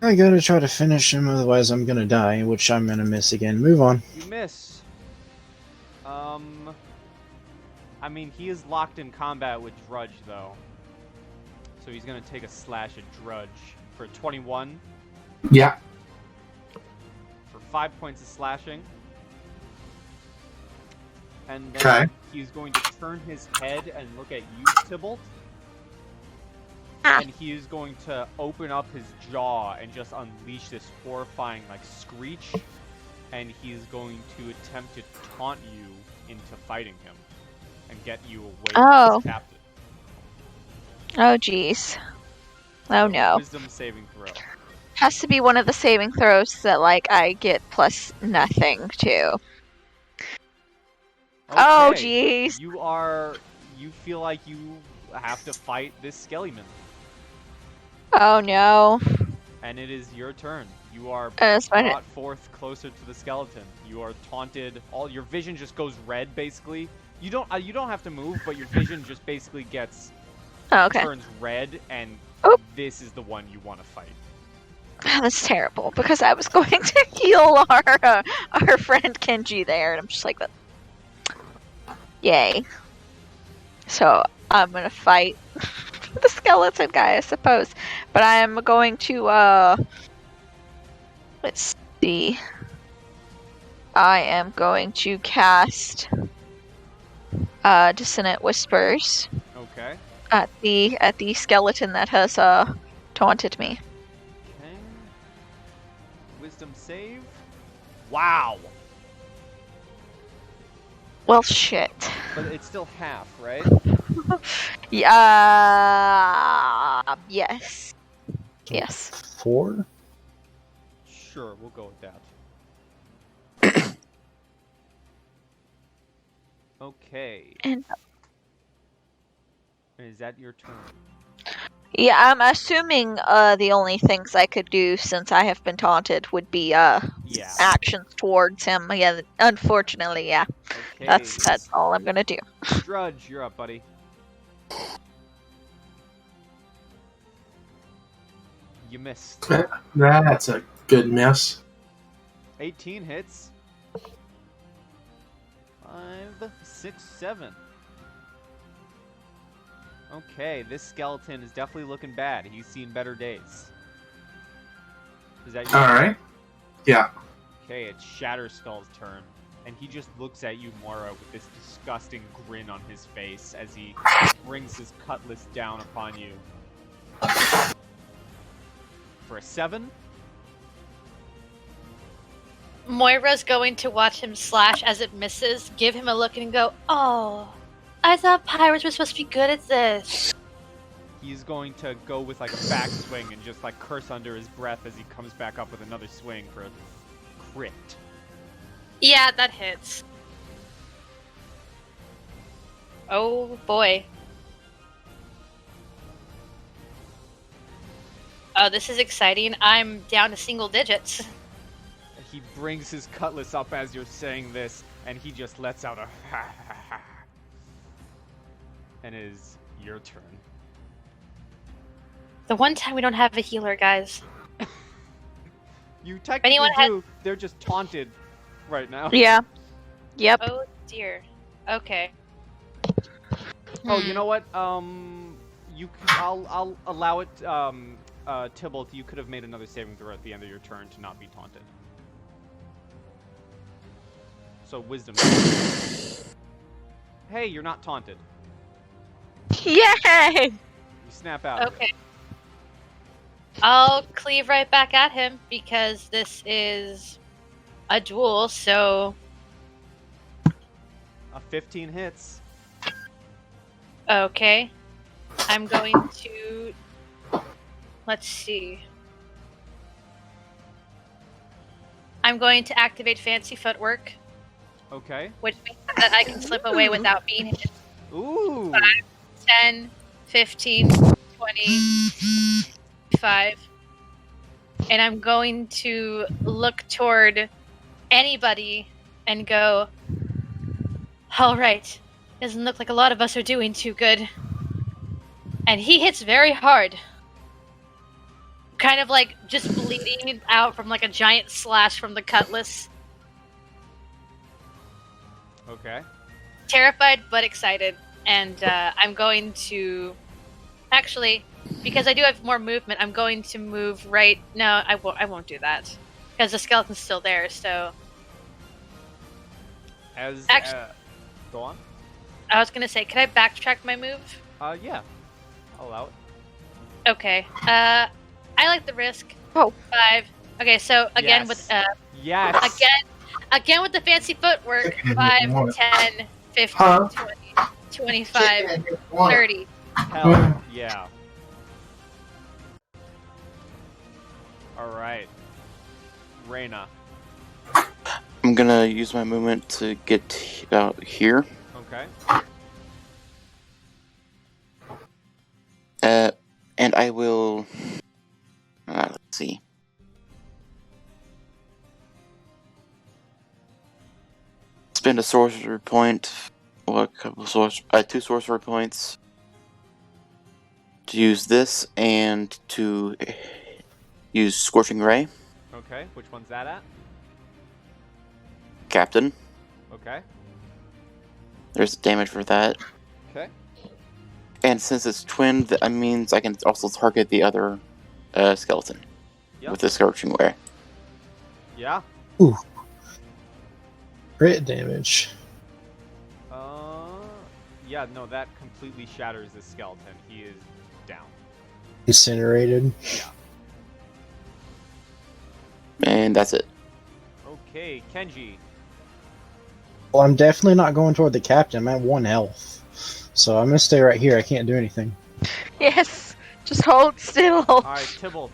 I gotta try to finish him, otherwise I'm gonna die, which I'm gonna miss again. Move on. You miss. I mean, he is locked in combat with Drudge, though. So he's gonna take a slash at Drudge for 21, Yeah. for 5 points of slashing. And then Okay. he's going to turn his head and look at you, Tybalt. Ah. And he is going to open up his jaw and just unleash this horrifying, like, screech. And he is going to attempt to taunt you into fighting him and get you away Oh. from his captive. Oh jeez. Oh no. Wisdom saving throw. Has to be one of the saving throws that I get plus nothing to. Oh Okay. jeez. You feel like you have to fight this Skellyman. Oh no. And it is your turn. You are That's fine. brought forth closer to the skeleton. You are taunted. All your vision just goes red, basically. You don't have to move, but your vision just basically gets Oh, okay. turns red, and Oh. this is the one you want to fight. That's terrible because I was going to heal our friend Kenji there, and I'm just like, yay. So I'm gonna fight the skeleton guy, I suppose. But I am going to let's see. I am going to cast Dissonant Whispers Okay. at the skeleton that has taunted me. Okay. Wisdom save. Wow. Well, shit. But it's still half, right? Yes. Yes. 4? Sure, we'll go with that. Okay. And Is that your turn? yeah, I'm assuming the only things I could do since I have been taunted would be Yeah. actions towards him. Yeah, unfortunately, yeah. Okay. That's all I'm gonna do. Drudge, you're up, buddy. You missed. That's a good miss. 18 hits. 5, 6, 7. Okay, this skeleton is definitely looking bad. He's seen better days. Is that you? Alright. Yeah. Okay, it's Shatterskull's turn. And he just looks at you, Mora, with this disgusting grin on his face as he brings his cutlass down upon you. For a 7. Moira's going to watch him slash as it misses, give him a look and go, "Oh, I thought pirates were supposed to be good at this." He's going to go with like a backswing and just like curse under his breath as he comes back up with another swing for a crit. Yeah, that hits. Oh boy. Oh, this is exciting. I'm down to single digits. He brings his cutlass up as you're saying this, and he just lets out a ha ha ha. And it is your turn. The one time we don't have a healer, guys. You technically Anyone had- do. They're just taunted right now. Yeah. Yep. Oh dear. Okay. Oh, you know what? I'll allow it. Tybalt, you could have made another saving throw at the end of your turn to not be taunted. So wisdom. Hey, you're not taunted. Yay! You snap out. Okay. I'll cleave right back at him because this is a duel, so... A 15 hits. Okay. I'm going to... Let's see. I'm going to activate Fancy Footwork, Okay. which means that I can slip away without being hit. Ooh. 10, 15, 20, 5. And I'm going to look toward anybody and go, all right, doesn't look like a lot of us are doing too good. And he hits very hard. Kind of like just bleeding out from like a giant slash from the cutlass. Okay. Terrified but excited. And I'm going to... Actually, because I do have more movement, I'm going to move right... No, I won't do that. Because the skeleton's still there, so... As go on. I was going to say, could I backtrack my move? Yeah. I'll allow it. Okay. I like the risk. Oh. 5. Okay, so again Yes. with... Yes. Again with the fancy footwork. 5, 10, 15, Huh? 20, 25, 30. Hell yeah. All right. Reyna. I'm gonna use my movement to get out here. Okay. And I will. Let's see. Spend a sorcery point. Well, a couple of 2 sorcery points to use this and to use Scorching Ray, Okay. Which one's that at? Captain. Okay. There's damage for that. Okay. And since it's twinned, that means I can also target the other skeleton Yep. with the Scorching Ray. Yeah. Crit damage. Yeah, no, that completely shatters the skeleton. He is down. Incinerated. And that's it. Okay, Kenji. Well, I'm definitely not going toward the captain. I'm at 1 health. So I'm gonna stay right here. I can't do anything. Yes, just hold still. Alright, Tybalt.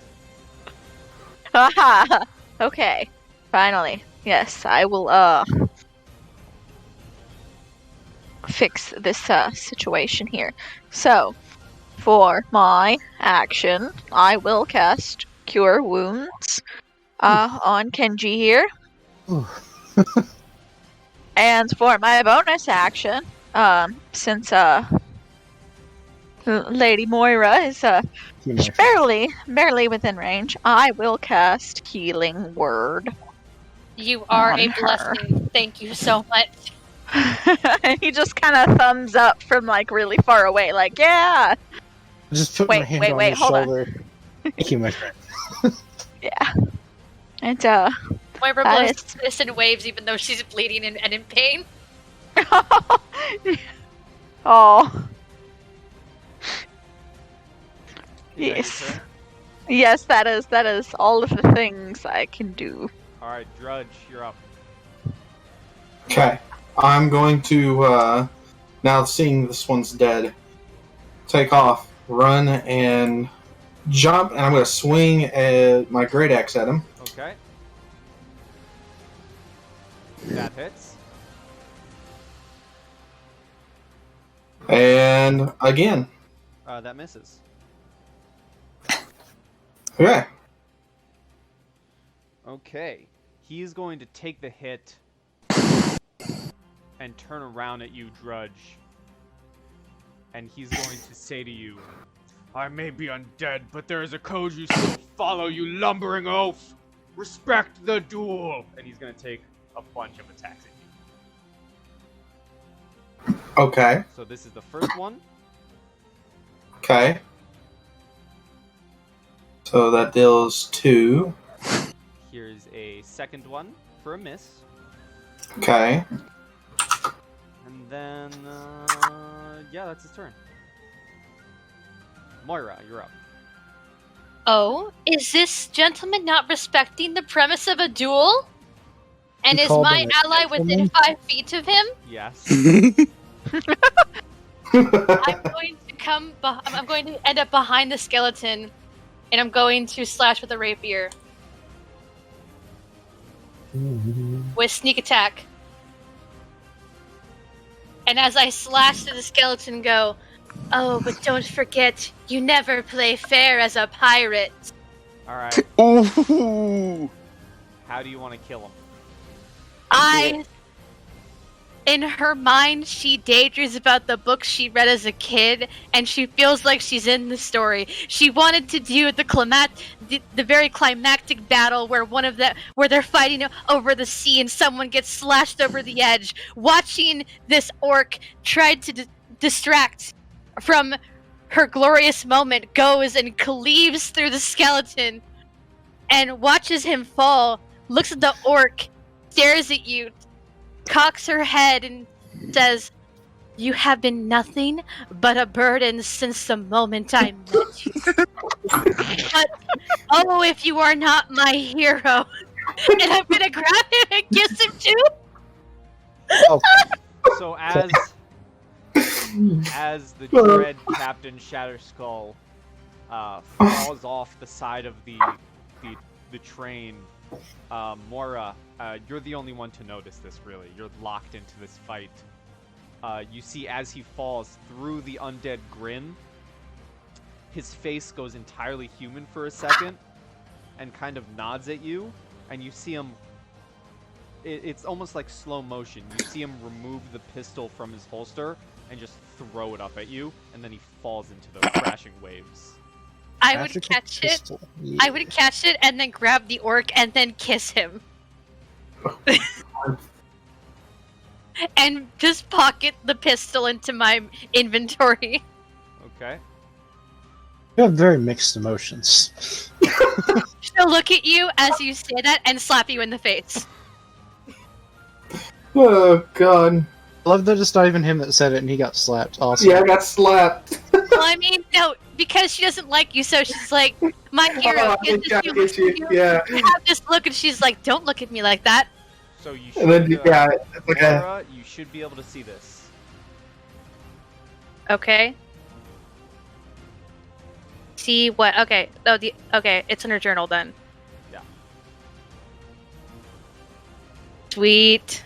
Haha. Okay, finally. Yes, I will fix this situation here. So, for my action, I will cast Cure Wounds on Kenji here. Ooh. And for my bonus action, since Lady Moira is barely within range, I will cast Healing Word. You are On a her. blessing. Thank you so much. He just kind of thumbs up from like really far away, like, yeah. I just put my Wait, hand wait, on wait, his hold on. shoulder. Thank you, my friend. Yeah. And Moira That blows is- his fist in waves even though she's bleeding and in pain. oh, Is that your yes. turn? Yes, that is all of the things I can do. Alright, Drudge, you're up. Okay. I'm going to, now seeing this one's dead, take off, run, and jump, and I'm going to swing my great axe at him. Okay. That hits. And again. That misses. Okay. Okay. He's going to take the hit and turn around at you, Drudge. And he's going to say to you, I may be undead, but there is a code you still follow, you lumbering oaf! Respect the duel! And he's going to take a bunch of attacks at you. Okay. So this is the first one. Okay. So that deals 2. Here's a second one for a miss. Okay. And then, yeah, that's his turn. Moira, you're up. Oh, is this gentleman not respecting the premise of a duel? And You is called my him a ally within gentleman? 5 feet of him? Yes. I'm going to I'm going to end up behind the skeleton, and I'm going to slash with a rapier with sneak attack. And as I slash to the skeleton, go, "Oh, but don't forget, you never play fair as a pirate." All right. Ooh. How do you want to kill him? In her mind, she daydreams about the books she read as a kid, and she feels like she's in the story. She wanted to do the very climactic battle where where they're fighting over the sea and someone gets slashed over the edge. Watching this orc try to distract from her glorious moment, goes and cleaves through the skeleton and watches him fall, looks at the orc, stares at you, cocks her head and says, "You have been nothing but a burden since the moment I met you. But, oh, if you are not my hero." And I'm gonna grab him and kiss him too. Oh, So as the dread Captain Shatterskull falls off the side of the train, Moira, you're the only one to notice this, really. You're locked into this fight. You see as he falls through the undead grin, his face goes entirely human for a second and kind of nods at you, and you see him... It's almost like slow motion. You see him remove the pistol from his holster and just throw it up at you, and then he falls into the crashing waves. I would magical catch it. pistol. Yeah. I would catch it and then grab the orc and then kiss him. And just pocket the pistol into my inventory. Okay. You have very mixed emotions. She'll look at you as you say that and slap you in the face. Oh god. I love that it's not even him that said it and he got slapped. Awesome. Yeah, I got slapped. Well, I mean, no, because she doesn't like you, so she's like, "My hero, Oh, I get think I this get you. Yeah. You have this look, and she's like, "Don't look at me like that." So you should, And then, yeah, it's like a, Moira, you should be able to see this. Okay. See what? Okay. Oh, okay. It's in her journal then. Yeah. Sweet.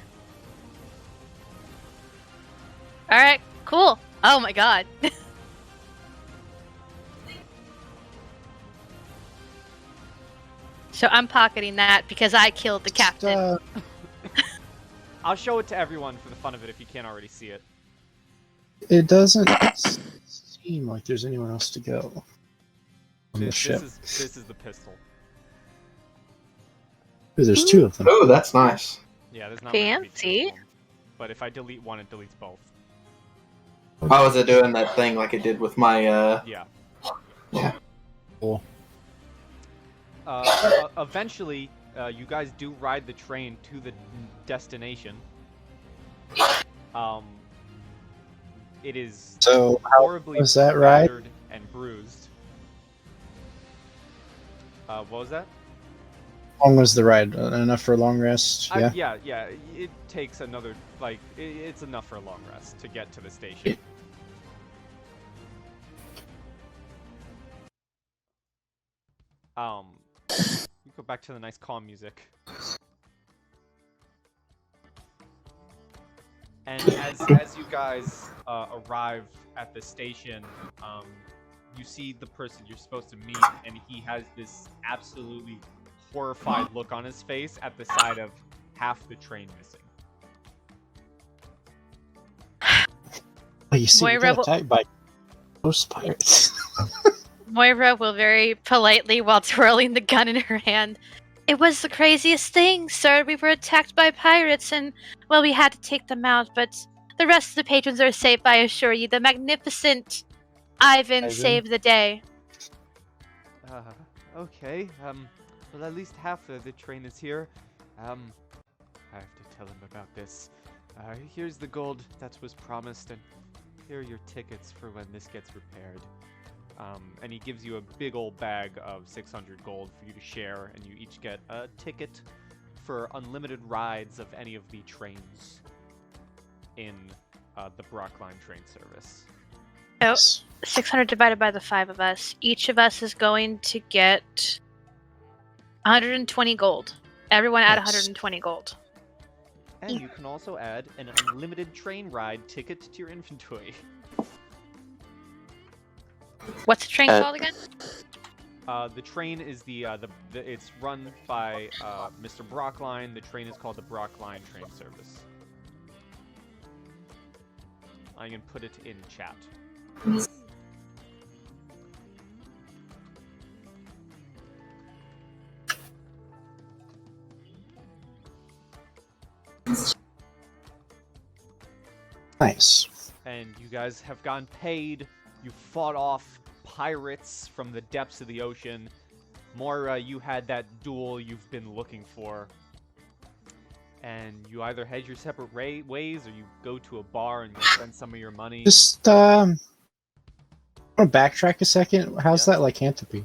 All right. Cool. Oh my god. So I'm pocketing that because I killed the captain. I'll show it to everyone for the fun of it if you can't already see it. It doesn't seem like there's anyone else to go on the This ship. is the pistol. Ooh, there's 2 of them. oh, that's nice. Yeah, there's not meant to be two of Fancy. them. But if I delete one, it deletes both. Oh, is it doing that thing like it did with my, Yeah. Yeah. Cool. Eventually, you guys do ride the train to the destination. It is So, how horribly was that ride? battered and bruised. What was that? long was the ride? Enough for a long rest? Yeah. Yeah. It takes another, like, it's enough for a long rest to get to the station. You go back to the nice calm music. And as you guys arrive at the station, you see the person you're supposed to meet, and he has this absolutely horrified look on his face at the sight of half the train missing. Oh, you see, we Moira got attacked by ghost pirates. Moira will very politely, while twirling the gun in her hand, "It was the craziest thing, sir. We were attacked by pirates and, well, we had to take them out, but The rest of the patrons are safe, I assure you. The magnificent Ivan saved the day. Okay. Well, at least half of the train is here. I have to tell him about this. Here's the gold that was promised, and here are your tickets for when this gets repaired. And he gives you a big old bag of 600 gold for you to share, and you each get a ticket for unlimited rides of any of the trains in the Brockline train service. Oh, 600 divided by the 5 of us. Each of us is going to get 120 gold. Everyone add 120 gold. And you can also add an unlimited train ride ticket to your inventory. What's the train called again? The train is it's run by Mr. Brockline. The train is called the Brockline train service. I can put it in chat. Nice. And you guys have gotten paid. You fought off pirates from the depths of the ocean. Moira, you had that duel you've been looking for. And you either head your separate ways, or you go to a bar and you spend some of your money. Just, I'm gonna backtrack a second. How's that lycanthropy?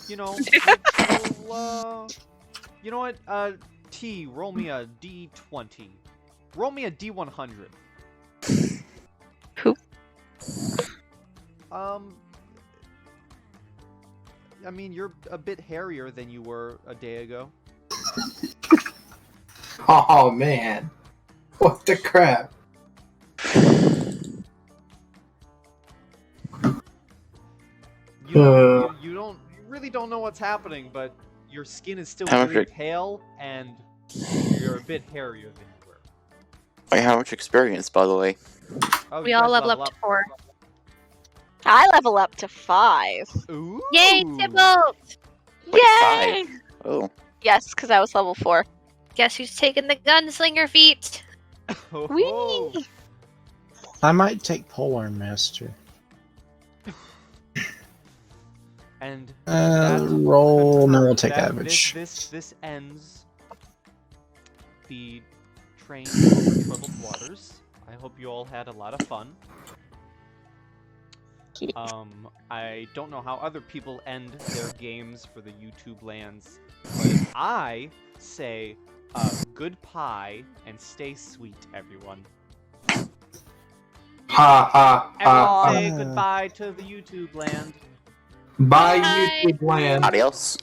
You know, you know what? T, roll me a D20. Roll me a D100. Who? I mean, you're a bit hairier than you were a day ago. Oh man, what the crap? You really don't know what's happening, but your skin is still really pale, and you're a bit hairier than you were. Wait, how much experience, by the way? Oh, We you all guys level up to 4. I level up to 5. Ooh. Yay, Tybalt! Wait, Yay! 5? Oh. Yes, because I was level 4. Guess who's taking the gunslinger feat? Oh. Whee! I might take Polearm Master. And roll. No, we'll take average. This ends the train over troubled waters. I hope you all had a lot of fun. I don't know how other people end their games for the YouTube lands, but I say good pie and stay sweet, everyone. Ha ha ha! Everyone say goodbye to the YouTube land. Bye, Bye. YouTube land. Adios.